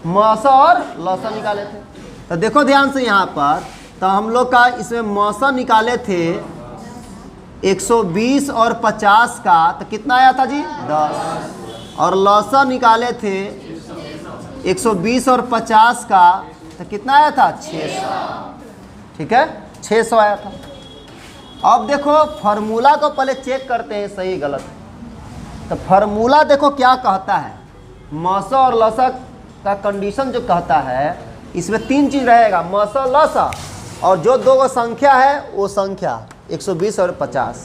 मौसा और लौसा निकाले थे। तो देखो ध्यान से यहाँ पर, तो हम लोग का इसमें मौसा निकाले थे 120 और 50 का, तो कितना आया था जी? 10। और लौसा निकाले थे 120 और 50 का, तो कितना आया था? 600। ठीक है, 600 आया था। अब देखो फार्मूला को पहले चेक करते हैं सही गलत। तो फार्मूला देखो क्या कहता है, मौसा और लौसा का कंडीशन जो कहता है, इसमें 3 चीज़ रहेगा, मौसा लौसा, और जो 2 संख्या है वो संख्या 120 और 50।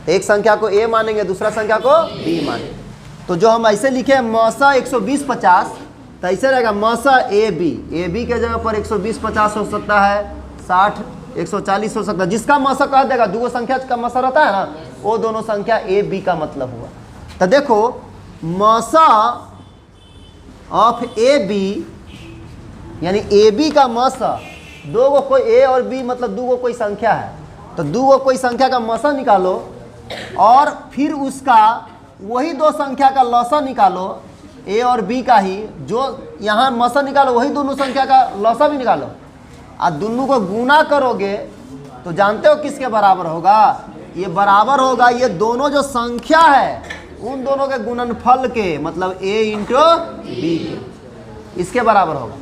एक संख्या को A मानेंगे, दूसरा संख्या को B मानेंगे। तो जो हम ऐसे लिखे मौसा 120 50, तो ऐसे रहेगा मसा ए बी के जगह पर 120 50 हो सकता है, 60 140 हो सकता है। जिसका मसा कह देगा, दो संख्या का मसा रहता है ना, वो दोनों संख्या ए बी का मतलब हुआ। तो देखो मसा ऑफ ए बी यानी ए बी का मसा, दो को कोई ए और बी मतलब दो को कोई संख्या है, तो दो को कोई संख्या का मसा निकालो और फिर उसका वही दो संख्या का लसा निकालो, ए और बी का ही जो यहाँ मसा निकालो वही दोनों संख्या का लसा भी निकालो, और दोनों को गुना करोगे तो जानते हो किसके बराबर होगा? ये बराबर होगा ये दोनों जो संख्या है उन दोनों के गुणनफल के, मतलब a इंटू बी के, इसके बराबर होगा।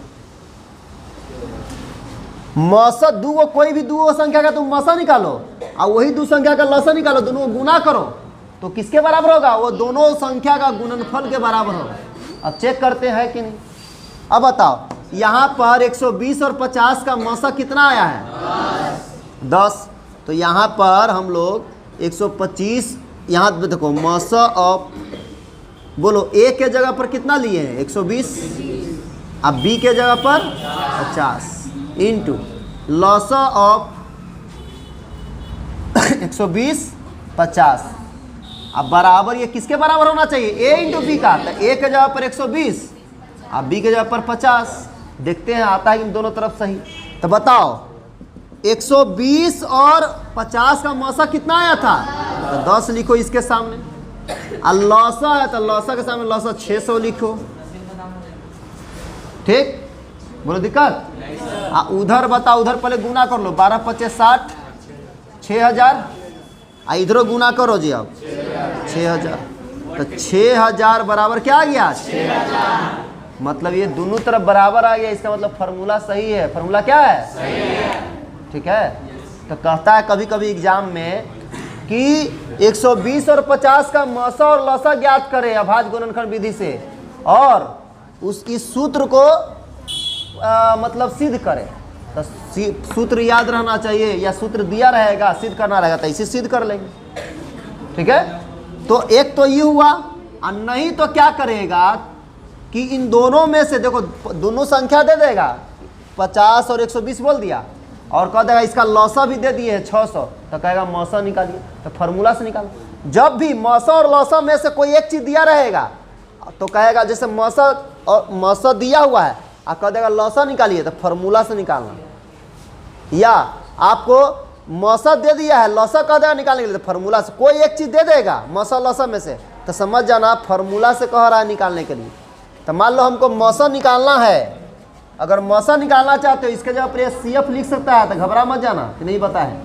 मसा दो कोई भी दो संख्या का तुम मसा निकालो और वही दो संख्या का लसा निकालो, दोनों को गुना करो तो किसके बराबर होगा? वो दोनों संख्या का गुणनफल के बराबर होगा। अब चेक करते हैं कि नहीं। अब बताओ यहाँ पर 120 और 50 का मसा कितना आया है? 10। तो यहाँ पर हम लोग 125, यहाँ देखो मसा ऑफ, बोलो ए के जगह पर कितना लिए हैं? 120, अब बी के जगह पर 50 इंटू लसा ऑफ 120 50। अब बराबर ये किसके बराबर होना चाहिए? ए इंटू बी का। तो ए के जगह पर 120 अब बी के जगह पर 50। देखते हैं आता है इन दोनों तरफ सही। तो बताओ 120 और 50 का मौसा कितना आया था? तो 10 लिखो इसके सामने। और लौसा है तो लौसा के सामने लौसा 600 लिखो। ठीक, बोलो दिक्कत? उधर बताओ, उधर पहले गुना कर लो। 12 25 60 6000। इधरों गुना करो जी। अब 6000 तो 6000 बराबर क्या आ गया? 6000। मतलब ये दोनों तरफ बराबर आ गया, इसका मतलब फार्मूला सही है। फार्मूला क्या है? सही है। ठीक है। तो कहता है कभी कभी एग्जाम में कि 120 और 50 का मौसा और लौसा ज्ञात करें अभाज्य गुणनखंड विधि से, और उसकी सूत्र को मतलब सिद्ध करें। तो सूत्र याद रहना चाहिए, या सूत्र दिया रहेगा सिद्ध करना रहेगा, तो इसे सिद्ध कर लेंगे। ठीक है। तो एक तो ये हुआ, और नहीं तो क्या करेगा कि इन दोनों में से देखो दोनों संख्या दे देगा, 50 और 120 बोल दिया, और कह देगा इसका लौसा भी दे दिए 600, तो कहेगा मौसा निकालिए। तो फार्मूला से निकालो। जब भी मौसा और लौसा में से कोई एक चीज दिया रहेगा तो कहेगा, जैसे मौसा और मौसा दिया हुआ है और कह देगा लौसा निकालिए, तो फार्मूला से निकालना। या आपको मौसा दे दिया है, लौसा कह देगा निकालने के लिए, तो फार्मूला से। कोई एक चीज दे देगा मौसा लौसा में से, तो समझ जाना फार्मूला से कह रहा है निकालने के लिए। तो मान लो हमको मौसा निकालना है, अगर मौसा निकालना चाहते हो इसके जगह पर CF लिख सकता है, तो घबरा मत जाना कि नहीं पता है।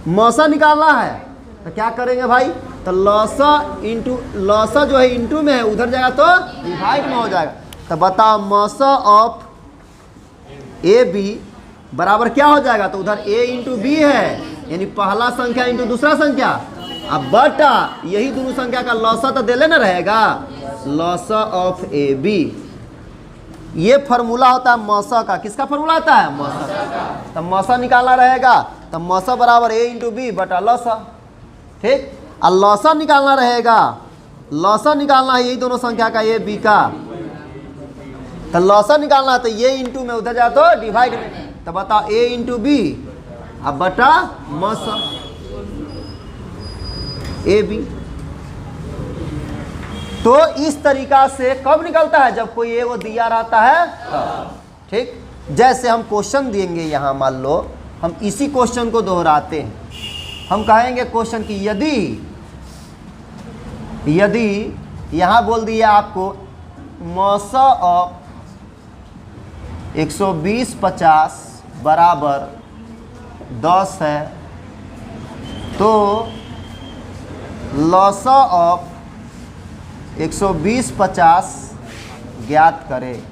मौसा निकालना है तो क्या करेंगे भाई? तो लौसा इंटू लौसा जो है इंटू में है, उधर जाएगा तो डिवाइड में हो जाएगा। तो बताओ मौसा ऑफ ए बी बराबर क्या हो जाएगा? तो उधर a इंटू बी है, यानी पहला संख्या इंटू दूसरा संख्या, अब बटा यही दोनों संख्या का लौसा तो दे लेना रहेगा, लौसा ऑफ ए बी। ये फार्मूला होता है मौसा का। किसका फार्मूला होता है? मौसा का। तो मौसा निकालना रहेगा, तो मौसा बराबर a इंटू बी बटा लौसा। ठीक। और लौसा निकालना रहेगा, लौसा निकालना है यही दोनों संख्या का a b का, तो लौसा निकालना है तो ये इंटू में उधर जाए तो डिवाइड में। तो बताओ a इंटू बी अब बटा मौसा ए बी। तो इस तरीका से कब निकलता है? जब कोई वो दिया रहता है तब। ठीक। जैसे हम क्वेश्चन देंगे यहाँ, मान लो हम इसी क्वेश्चन को दोहराते हैं। हम कहेंगे क्वेश्चन की यदि यहाँ बोल दिया आपको मौसा ऑफ 120 50 बराबर 10 है, तो लौसा ऑफ 120 50 ज्ञात करे।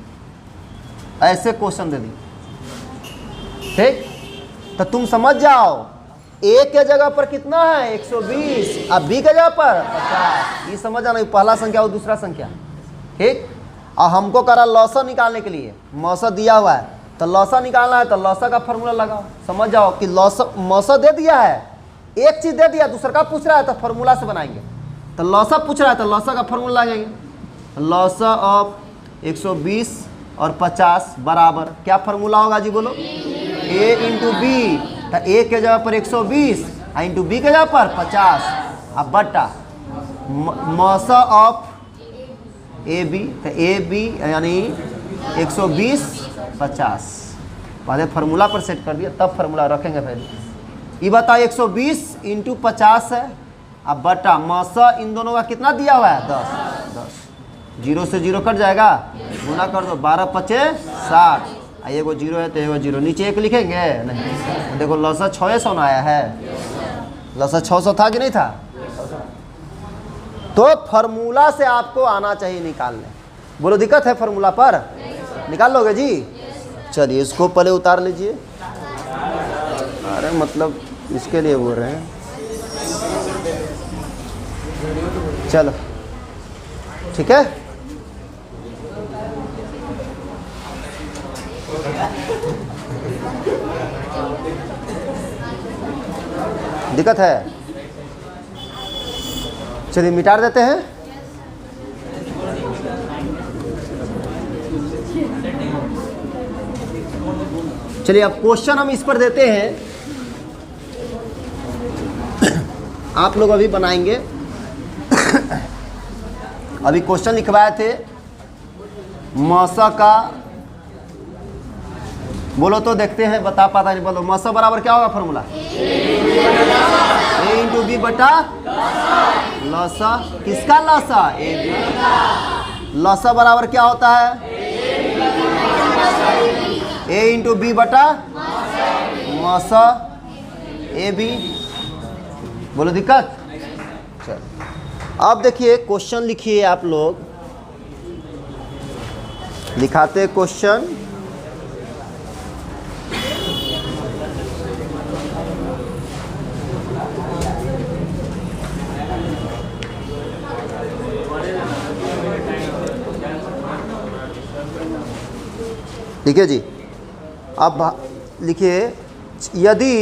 ऐसे क्वेश्चन दे दी। ठीक। तो तुम समझ जाओ ए के जगह पर कितना है? 120, अब बी के जगह पर 50। ये समझ जाना, पहला संख्या और दूसरा संख्या। ठीक। और हमको करा लौसा निकालने के लिए, मौसा दिया हुआ है तो लौसा निकालना है, तो लौसा का फार्मूला लगाओ। समझ जाओ कि लौसा मौसा दे दिया है, एक चीज दे दिया, दूसरा का पूछ रहा है तो फार्मूला से बनाएंगे। तो लौसा पूछ रहा है तो लौसा का फार्मूला लगाएंगे। लौसा ऑफ 120 और 50 बराबर क्या फार्मूला होगा जी बोलो, a इंटू बी। तो a के जगह पर 120 इंटू बी के जगह पर 50 अब बटा मौसा ऑफ ए बी। तो ए बी यानी 120 50 पहले फार्मूला पर सेट कर दिया तब फार्मूला रखेंगे पहले। ये बता 120 इंटू 50 है अब बटा मौसा इन दोनों का कितना दिया हुआ है 10। 0 से 0 कट जाएगा, गुना कर दो 12 पचे 60। एगो 0 है तो एगो 0 नीचे 1 लिखेंगे नहीं। देखो लसा 600 आया है, लसा 600 था कि नहीं था। तो फार्मूला से आपको आना चाहिए निकालने। बोलो दिक्कत है फार्मूला पर, निकाल लोगे जी। चलिए इसको पहले उतार लीजिए। अरे मतलब इसके लिए बोल रहे हैं। चलो ठीक है। दिक्कत है, चलिए मिटा देते हैं। चलिए अब क्वेश्चन हम इस पर देते हैं, आप लोग अभी बनाएंगे। अभी क्वेश्चन लिखवाए थे मौसा का, बोलो तो देखते हैं बता पाता नहीं। बोलो मौसा बराबर क्या होगा फार्मूला, ए इंटू बी बटा लसा। किसका लसा, ए बी। लसा बराबर क्या होता है, ए इंटू बी बटा मौसा ए बी। बोलो दिक्कत। चल अब देखिए क्वेश्चन लिखिए आप लोग, लिखाते क्वेश्चन। ठीक है जी। अब लिखिए यदि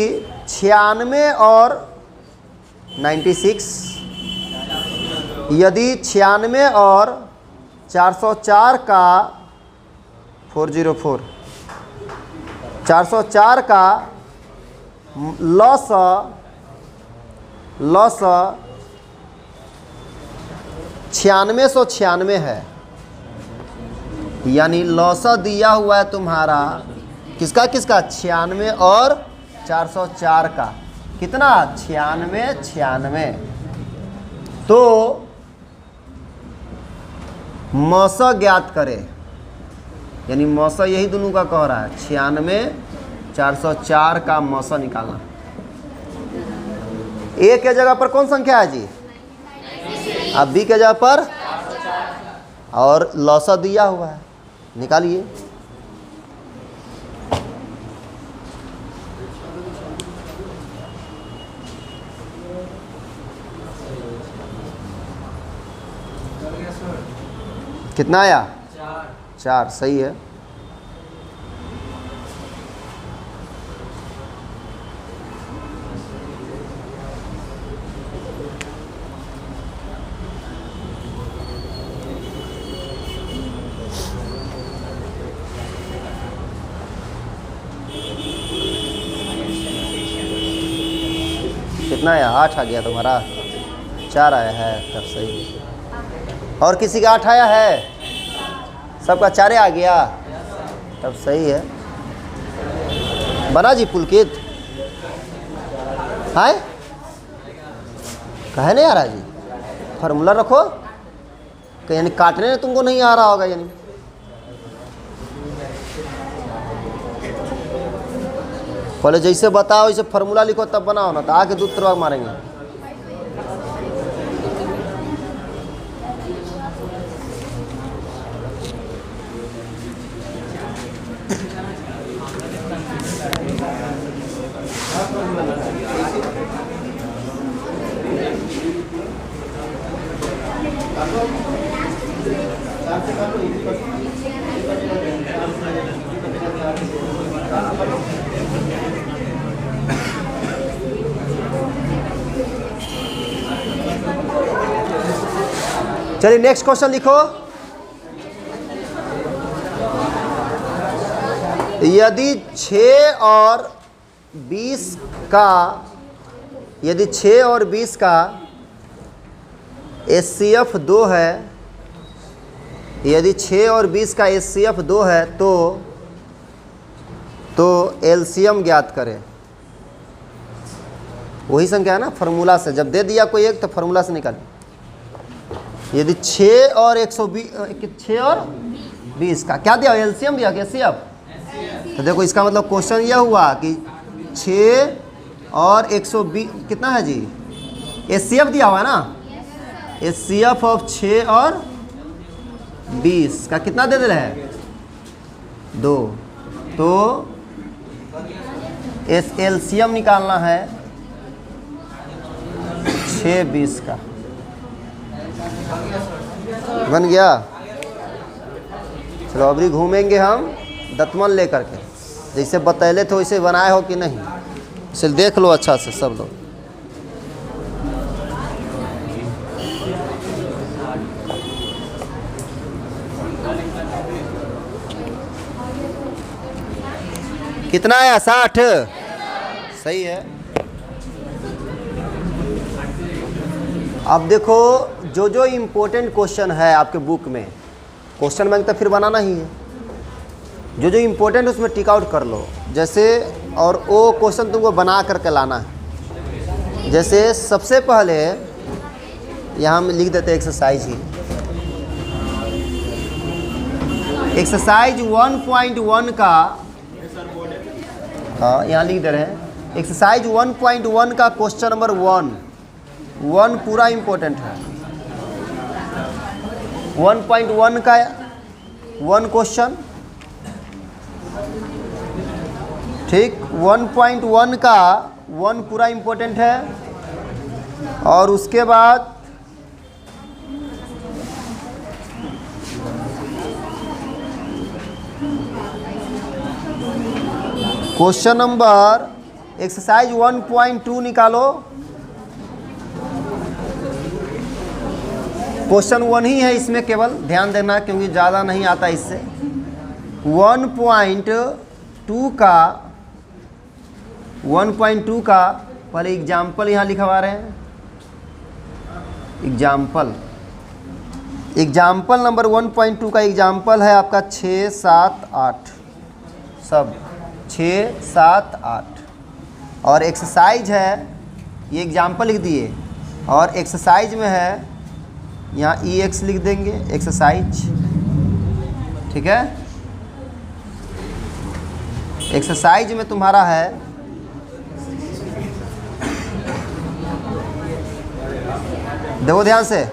96 और 96, यदि 96 और 404 का 404 404 का लॉस 9696 है, यानी लौसा दिया हुआ है तुम्हारा किसका किसका 96 और 404 का कितना 96 तो मौसा ज्ञात करे, यानी मौसा यही दोनों का कह रहा है 96 404 का मौसा निकालना। ए के जगह पर कौन संख्या है जी, अब बी के जगह पर और लौसा दिया हुआ है, निकालिए। कितना आया 4, सही है। कितना आया 8 आ गया तुम्हारा, 4 आया है तब सही है। और किसी का 8 आया है, सबका 4 आ गया तब सही है। बना जी पुलकित है, कहे नहीं आ रहा जी, फार्मूला रखो कि यानी काटने में तुमको नहीं आ रहा होगा, यानी पहले जैसे बताओ वैसे फार्मूला लिखो तब बनाओ ना, तो आके दूध तरवा मारेंगे। चलिए नेक्स्ट क्वेश्चन लिखो। यदि 6 और 20 का HCF 2 है, यदि 6 और 20 का HCF 2 है तो एलसीएम ज्ञात करें। वही संख्या है ना, फार्मूला से जब दे दिया कोई एक तो फार्मूला से निकालें। यदि 6 और 20 का क्या दिया, एलसीएम दिया क्या HCF? तो देखो इसका मतलब क्वेश्चन यह हुआ कि 6 और 120 कितना है जी, HCF दिया हुआ है ना, HCF ऑफ 6 और 20 का कितना दे रहे हैं 2, तो एलसीएम निकालना है 6 20 का। बन गया। चलो अभी घूमेंगे हम दतमन लेकर के, जैसे बतैले थे वैसे बनाए हो कि नहीं, इसे देख लो अच्छा से सब लोग। कितना है 60? सही है। अब देखो जो इम्पोर्टेंट क्वेश्चन है आपके बुक में, क्वेश्चन बैंक तो फिर बनाना ही है, जो इम्पोर्टेंट उसमें टिक आउट कर लो। जैसे और वो क्वेश्चन तुमको बना करके लाना है। जैसे सबसे पहले यहाँ हम लिख देते हैं एक्सरसाइज ही, एक्सरसाइज 1.1 का, हाँ यहाँ लिख दे रहे हैं एक्सरसाइज 1.1 का क्वेश्चन नंबर 1 पूरा इम्पोर्टेंट है। 1.1 का 1 क्वेश्चन, ठीक, 1.1 का 1 पूरा इम्पोर्टेंट है। और उसके बाद क्वेश्चन नंबर एक्सरसाइज 1.2 निकालो। क्वेश्चन 1 ही है इसमें, केवल ध्यान देना क्योंकि ज़्यादा नहीं आता इससे। 1.2 का पहले एग्जाम्पल यहाँ लिखवा रहे हैं। एग्जाम्पल नंबर 1.2 का एग्जाम्पल है आपका 6 7 8, सब 6 7 8। और एक्सरसाइज है, ये एग्जाम्पल लिख दिए, और एक्सरसाइज में है यहाँ EX लिख देंगे एक्सरसाइज, ठीक है। एक्सरसाइज में तुम्हारा है देखो ध्यान से,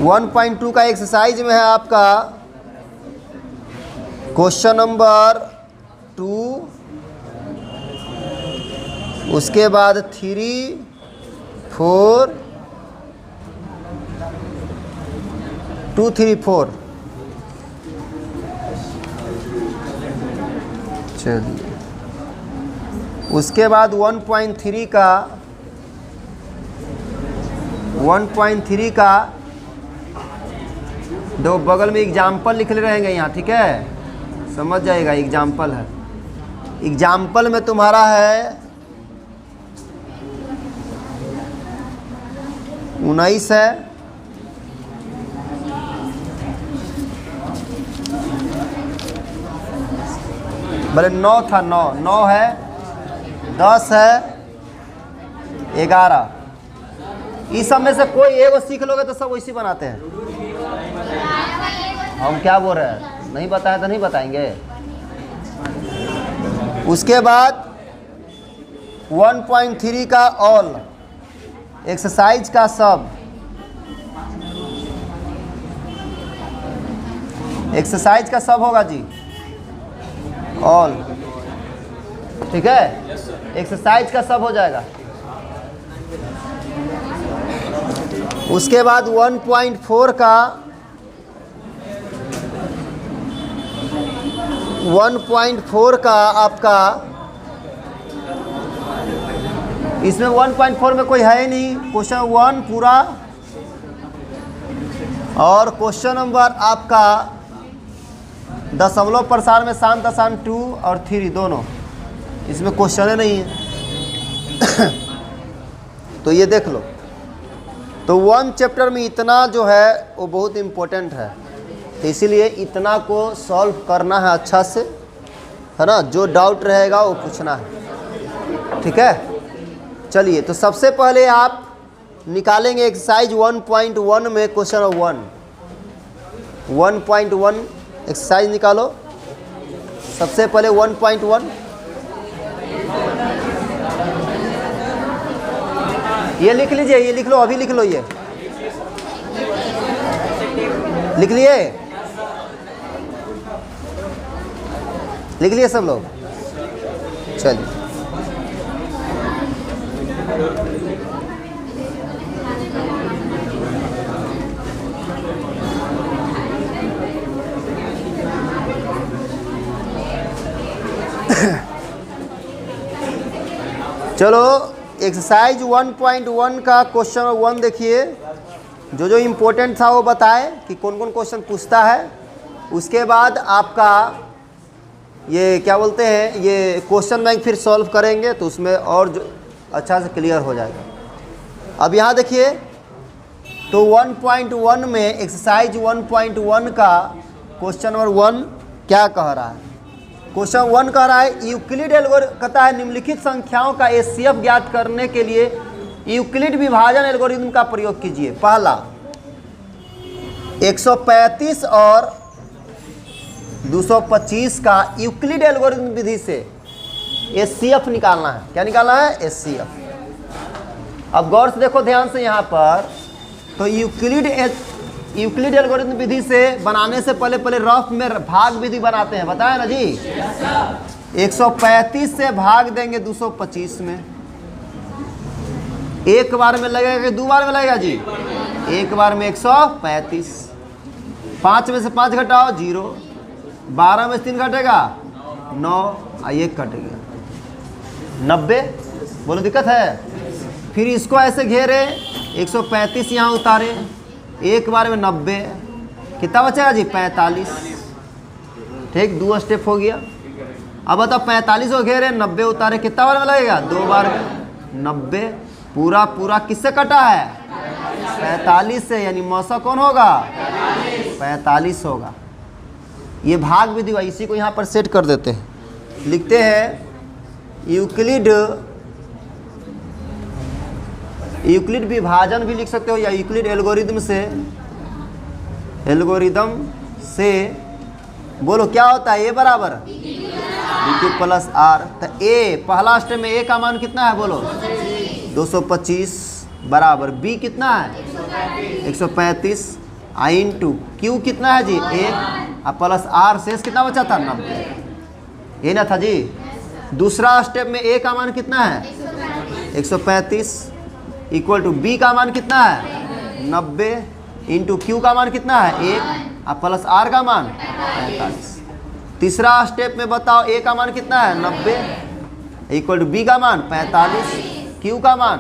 1.2 का एक्सरसाइज में है आपका क्वेश्चन नंबर 2, उसके बाद 3 4 2 3 4। चलिए उसके बाद 1.3 का दो बगल में एग्जाम्पल लिख ले रहेंगे यहाँ, ठीक है, समझ जाएगा। एग्जाम्पल है, एग्जाम्पल में तुम्हारा है 19 है, भले 9 था, 9 है, 10 है, 11। इस सब में से कोई एगो सीख लोगे तो सब वैसी बनाते हैं। हम क्या बोल रहे हैं, नहीं बताया तो नहीं बताएंगे। उसके बाद 1.3 का ऑल, एक्सरसाइज का सब, एक्सरसाइज का सब होगा जी, ऑल, ठीक है, एक्सरसाइज का सब हो जाएगा। उसके बाद 1.4 का 1.4 का आपका, इसमें 1.4 में कोई है ही नहीं, क्वेश्चन 1 पूरा। और क्वेश्चन नंबर आपका दशमलव प्रसार में शांत अशांत 2 और 3 दोनों, इसमें क्वेश्चन नहीं है। तो ये देख लो, तो 1 चैप्टर में इतना जो है वो बहुत इम्पोर्टेंट है, तो इसीलिए इतना को सॉल्व करना है अच्छा से, है ना। जो डाउट रहेगा वो पूछना है, ठीक है। चलिए, तो सबसे पहले आप निकालेंगे एक्सरसाइज 1.1 में क्वेश्चन 1.1 एक्सरसाइज निकालो। सबसे पहले 1.1 ये लिख लीजिए, ये लिख लो, अभी लिख लो, ये लिख लिए, लिख लिए सब लोग। चलिए, चलो एक्सरसाइज 1.1 का क्वेश्चन 1 देखिए। जो जो इम्पोर्टेंट था वो बताए कि कौन कौन क्वेश्चन पूछता है। उसके बाद आपका ये क्या बोलते हैं, ये क्वेश्चन बैंक फिर सॉल्व करेंगे, तो उसमें और जो अच्छा से क्लियर हो जाएगा। अब यहाँ देखिए, तो 1.1 में एक्सरसाइज 1.1 का क्वेश्चन नंबर 1 क्या कह रहा है। क्वेश्चन 1 कह रहा है यूक्लिड एल्गोरिथम, कहता है निम्नलिखित संख्याओं का एचसीएफ ज्ञात करने के लिए यूक्लिड विभाजन एल्गोरिथम का प्रयोग कीजिए। पहला 135 और 225 का यूक्लिड एल्गोरिथम विधि से एचसीएफ निकालना है। क्या निकालना है? एचसीएफ। अब गौर से देखो ध्यान से यहाँ पर, तो यूक्लिड एल्गोरिथम विधि से बनाने से पहले रफ में भाग विधि बनाते हैं, बताया ना जी। 135 से भाग देंगे 225 में। एक बार में लगेगा कि 2 बार में लगेगा जी? एक बार में 135। 5 में से 5 घटाओ 0, 12 में से 3 घटेगा 9 और 1 कटेगा 90। बोलो दिक्कत है? फिर इसको ऐसे घेरे, 135 यहाँ उतारे, एक बार में 90, कितना बचेगा जी? 45। ठीक, 2 स्टेप हो गया। अब बताओ 45 को घेरे, 90 उतारे, कितना बार में लगेगा? 2 बार में। 90 पूरा किससे कटा है? 45 से, यानी मौसा कौन होगा? 45 होगा। ये भाग विधि हुआ, इसी को यहाँ पर सेट कर देते हैं। लिखते हैं यूक्लिड विभाजन भी लिख सकते हो, या यूक्लिड एल्गोरिदम से बोलो क्या होता है? ए बराबर BQ प्लस आर। तो ए पहला स्टेप में ए का मान कितना है? बोलो 225 बराबर बी कितना है? 135 इंटू क्यू कितना है जी? 1 और प्लस आर, शेष कितना बचा था? 90। ये ना था जी। दूसरा स्टेप में ए का मान कितना है? 135 इक्वल टू बी का मान कितना है? 90 इंटू क्यू का मान कितना है? 1 और प्लस आर का मान 45। तीसरा स्टेप में बताओ ए का मान कितना है? 90 इक्वल टू बी का मान 45, क्यू का मान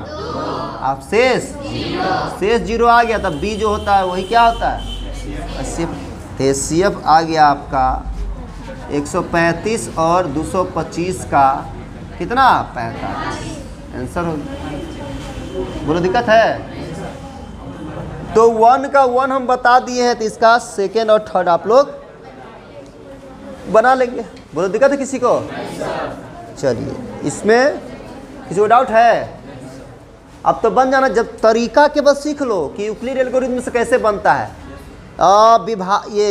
आप शेष 0 आ गया। तब बी जो होता है वही क्या होता है? एचसीएफ आ गया आपका 135 और 225 का कितना? 45। आंसर हो गया। बोलो दिक्कत है? तो 1 का 1 हम बता दिए हैं, तो इसका सेकेंड और थर्ड आप लोग बना लेंगे। बोलो दिक्कत है किसी को? चलिए, इसमें किसी को डाउट है? अब तो बन जाना, जब तरीका के बस सीख लो कि यूक्लिड एल्गोरिथम से कैसे बनता है, ये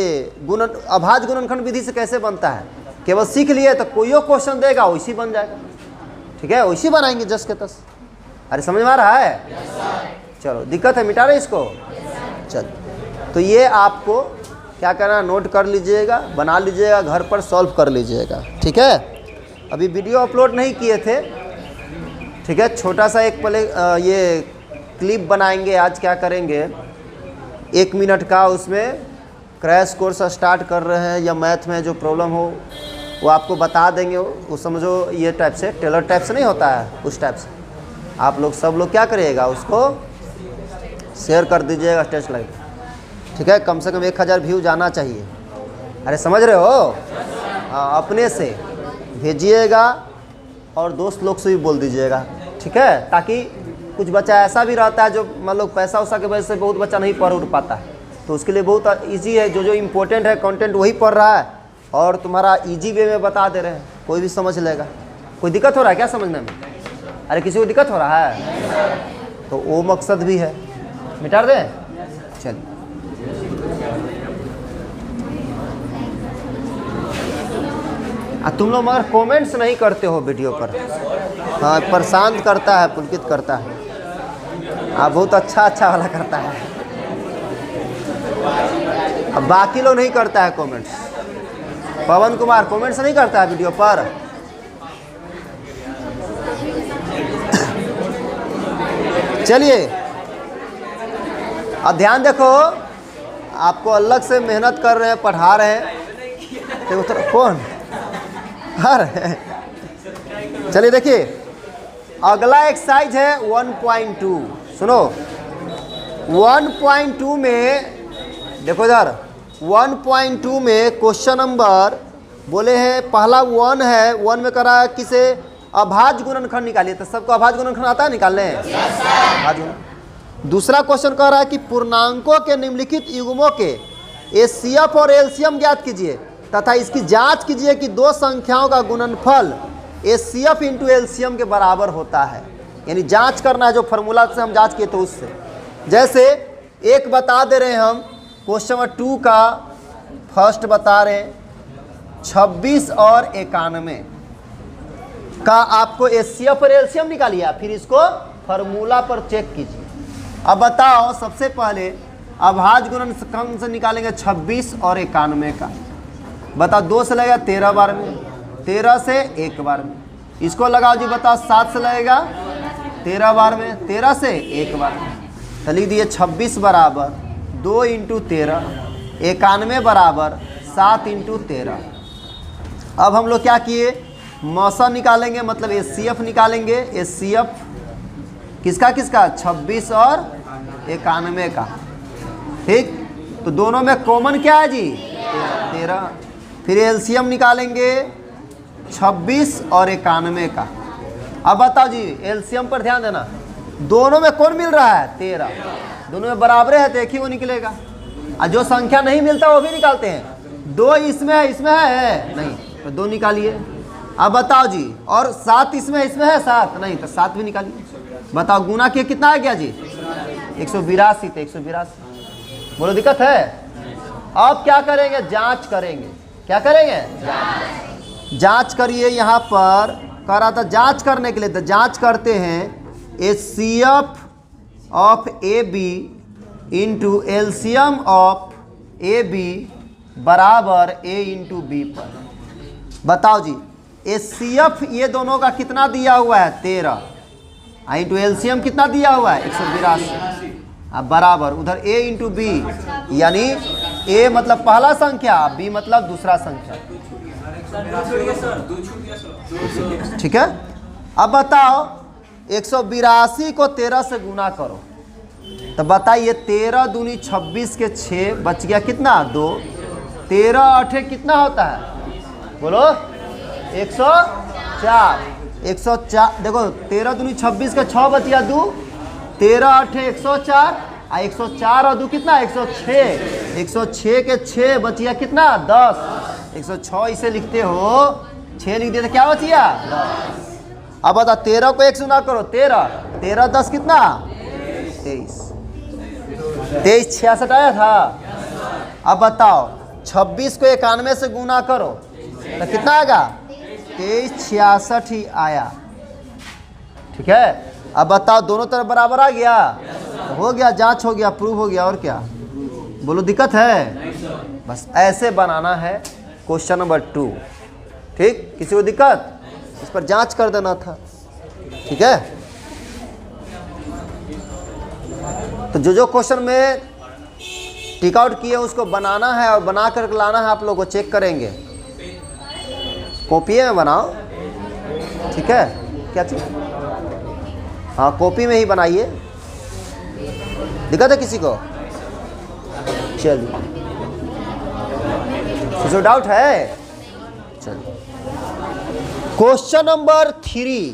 अभाज्य गुणनखंड विधि से कैसे बनता है, केवल सीख लिए तो कोई क्वेश्चन देगा वैसी बन जाएगा। ठीक है, वैसी बनाएंगे जस के तस। अरे समझ में आ रहा है? चलो, दिक्कत है? मिटा रहे इसको? चलो, तो ये आपको क्या करना, नोट कर लीजिएगा, बना लीजिएगा, घर पर सॉल्व कर लीजिएगा। ठीक है, अभी वीडियो अपलोड नहीं किए थे। ठीक है, छोटा सा एक पहले ये क्लिप बनाएंगे। आज क्या करेंगे, 1 मिनट का, उसमें क्रैश कोर्स स्टार्ट कर रहे हैं या मैथ में जो प्रॉब्लम हो वो आपको बता देंगे। वो समझो ये टाइप से, टेलर टाइप से नहीं होता है, उस टाइप से आप लोग सब लोग क्या करिएगा, उसको शेयर कर दीजिएगा स्टेटस लाइव। ठीक है, कम से कम 1000 व्यू जाना चाहिए, अरे समझ रहे हो? हाँ, अपने से भेजिएगा और दोस्त लोग से भी बोल दीजिएगा, ठीक है? ताकि कुछ बच्चा ऐसा भी रहता है जो मतलब पैसा वैसा की वजह से बहुत बच्चा नहीं पढ़ उठ पाता है, तो उसके लिए बहुत इजी है, जो जो इम्पोर्टेंट है कंटेंट वही पढ़ रहा है और तुम्हारा इजी वे में बता दे रहे हैं, कोई भी समझ लेगा। कोई दिक्कत हो रहा है क्या समझने में? अरे किसी को दिक्कत हो रहा है तो वो मकसद भी है, मिटा दें। चलिए तुम लोग मगर कमेंट्स नहीं करते हो वीडियो पर। हाँ, परेशान करता है, पुलकित करता है। आप बहुत अच्छा वाला करता है, अब बाकी लोग नहीं करता है कमेंट्स। पवन कुमार कमेंट्स नहीं करता है वीडियो पर। चलिए अब ध्यान देखो, आपको अलग से मेहनत कर रहे हैं, पढ़ा रहे हैं। देखो तो कौन? अरे चलिए देखिए, अगला एक्सरसाइज है 1.2। सुनो 1.2 में, देखो इधर 1.2 में क्वेश्चन नंबर बोले हैं, पहला 1 है, 1 में करा है किसे? अभाज्य गुणनखंड निकालिए। तो सबको अभाज्य गुणनखंड आता है निकालने? दूसरा क्वेश्चन कह रहा है कि पूर्णांकों के निम्नलिखित युग्मों के एचसीएफ और एलसीएम ज्ञात कीजिए तथा इसकी जांच कीजिए कि दो संख्याओं का गुणनफल एचसीएफ इंटू एलसीएम के बराबर होता है। यानी जांच करना है, जो फार्मूला से हम जांच किए तो उससे। जैसे एक बता दे रहे हैं हम, क्वेश्चन नंबर 2 का फर्स्ट बता रहे हैं 26 और 91 का आपको एचसीएफ और एलसीएम निकालिए, फिर इसको फार्मूला पर चेक कीजिए। अब बताओ, सबसे पहले अभाज्य गुणनखंड से निकालेंगे 26 और 91 का। बताओ 2 से लगेगा 13 बार में, 13 से 1 बार में। इसको लगाओ जी, बताओ 7 से लगेगा 13 बार में, 13 से 1 बार में। तो लिख दिए 26 बराबर 2 इंटू 13, 91 बराबर 7 इंटू 13। अब हम लोग क्या किए, मौसा निकालेंगे, मतलब एचसीएफ निकालेंगे। एचसीएफ किसका किसका? 26 और 91 का। ठीक, तो दोनों में कॉमन क्या है जी? 13। फिर एलसीएम निकालेंगे 26 और 91 का। अब बताओ जी, एलसीएम पर ध्यान देना, दोनों में कौन मिल रहा है? 13। दोनों में बराबर है तो एक ही वो निकलेगा, और जो संख्या नहीं मिलता वो भी निकालते हैं। 2 इसमें है, इसमें है नहीं, तो 2 निकालिए। अब बताओ जी, और 7 इसमें है 7 नहीं, तो 7 भी निकालिए। बताओ गुना किए कितना आ गया जी? 182। तो 182, बोलो दिक्कत है? अब क्या करेंगे? जांच करेंगे। क्या करेंगे? जांच करिए। यहाँ पर कह रहा था जांच करने के लिए, तो जांच करते हैं HCF of A B into LCM of A B बराबर ए इंटू बी पर। बताओ जी, एचसीएफ ये दोनों का कितना दिया हुआ है? 13, इंटू एलसीएम कितना दिया हुआ है? 182। अब बराबर उधर ए इंटू बी, यानी ए मतलब पहला संख्या, बी मतलब दूसरा संख्या। ठीक है। अब बताओ 182 को 13 से गुना करो, तो बताइए 13 दूनी 26 के 6 बच गया कितना? 2। 13 8 कितना होता है? बोलो 104। 104 देखो, 13 दूनी 26 का 6 बच गया 2, 13 8 104, 104 और 2 कितना? 106। 106 के 6 बच गया कितना? 10। 106 इसे लिखते हो, 6 लिख दिया तो क्या बच गया? 10। अब बता 13 को 1 से गुना करो, 13 13 10 कितना? 23। 23 66 आया था। अब बताओ 26 को 91 से गुना करो तो कितना आएगा? 23 66 ही आया। ठीक है। अब बताओ दोनों तरफ बराबर आ गया? हो गया, जांच हो गया, प्रूव हो गया। और क्या बोलो, दिक्कत है? बस ऐसे बनाना है क्वेश्चन नंबर 2। ठीक, किसी को दिक्कत? इस पर जांच कर देना था। ठीक है। तो जो जो क्वेश्चन में टिक आउट किए उसको बनाना है और बना कर लाना है, आप लोगों को चेक करेंगे। कॉपी में बनाओ। ठीक है। क्या चीज? हाँ, कॉपी में ही बनाइए। दिक्कत है किसी को? चलिए किसी डाउट है? चलिए क्वेश्चन नंबर 3।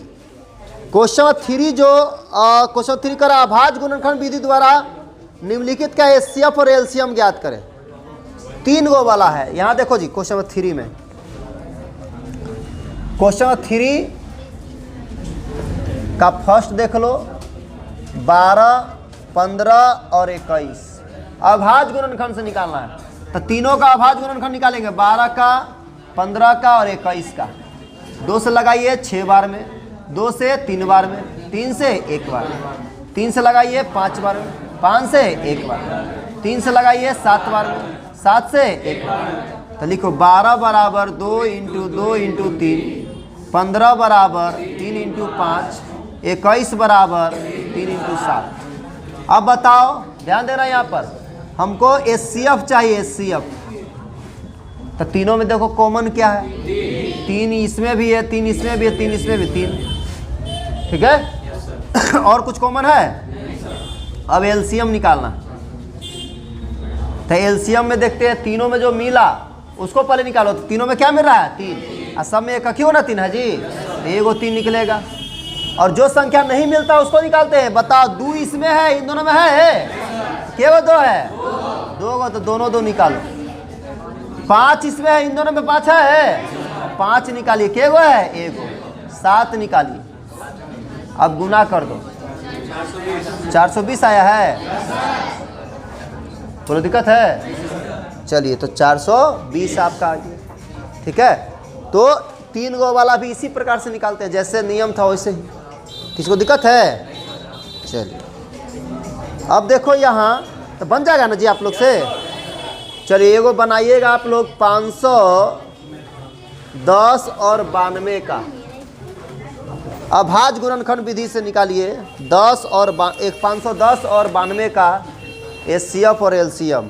क्वेश्चन 3 जो क्वेश्चन 3 करा, अभाज्य गुणनखंड विधि द्वारा निम्नलिखित का एचसीएफ और एलसीएम ज्ञात करें। 3 गो वाला है। यहाँ देखो जी क्वेश्चन 3 में, क्वेश्चन 3 का फर्स्ट देख लो, 12, 15 और 21 अभाज्य गुणनखंड से निकालना है। तो तीनों का अभाज्य गुणनखंड निकालेंगे, 12 का, 15 का और 21 का। 2 से लगाइए 6 बार में, 2 से 3 बार में, 3 से 1 बार, 3 से लगाइए 5 बार में, 5 से 1 बार, 3 से लगाइए 7 बार में, 7 से 1 बार। तो लिखो 12 बराबर 2 इंटू 2 इंटू 3, 15 बराबर 3 इंटू 5, 21 बराबर 3 इंटू 7। अब बताओ, ध्यान देना यहाँ पर, हमको एचसीएफ चाहिए, एचसीएफ। तो तीनों में देखो कॉमन क्या है, 3 इसमें भी है, 3 इसमें भी है, 3 इसमें भी, 3। ठीक है? और कुछ कॉमन है? अब एलसीएम निकालना। तो एलसीएम में देखते हैं, तीनों में जो मिला उसको पहले निकालो। तो तीनों में क्या मिल रहा है? 3। और सब में एक क्यों ना 3 है जी, एगो 3 निकलेगा। और जो संख्या नहीं मिलता उसको निकालते हैं। बताओ 2 इसमें है, इन दोनों में है? केवल 2 है, 2 गो, तो दोनों 2 निकालो। 5 इसमें है, इन दोनों में 5 है, 5 निकालिए। के गो है? 1 गो। 7 निकालिए। अब गुना कर दो, 420 आया है। कोई दिक्कत है? चलिए, तो 420 आपका आ गया। ठीक है? तो 3 गो वाला भी इसी प्रकार से निकालते हैं, जैसे नियम था वैसे ही। किसको दिक्कत है? चलिए, अब देखो यहाँ तो बन जाएगा ना जी आप लोग से। चलिए एगो बनाइएगा आप लोग 510 और 92 का अभाज्य गुणनखंड विधि से निकालिए 10 और 510 और 92 का एचसीएफ और एलसीएम।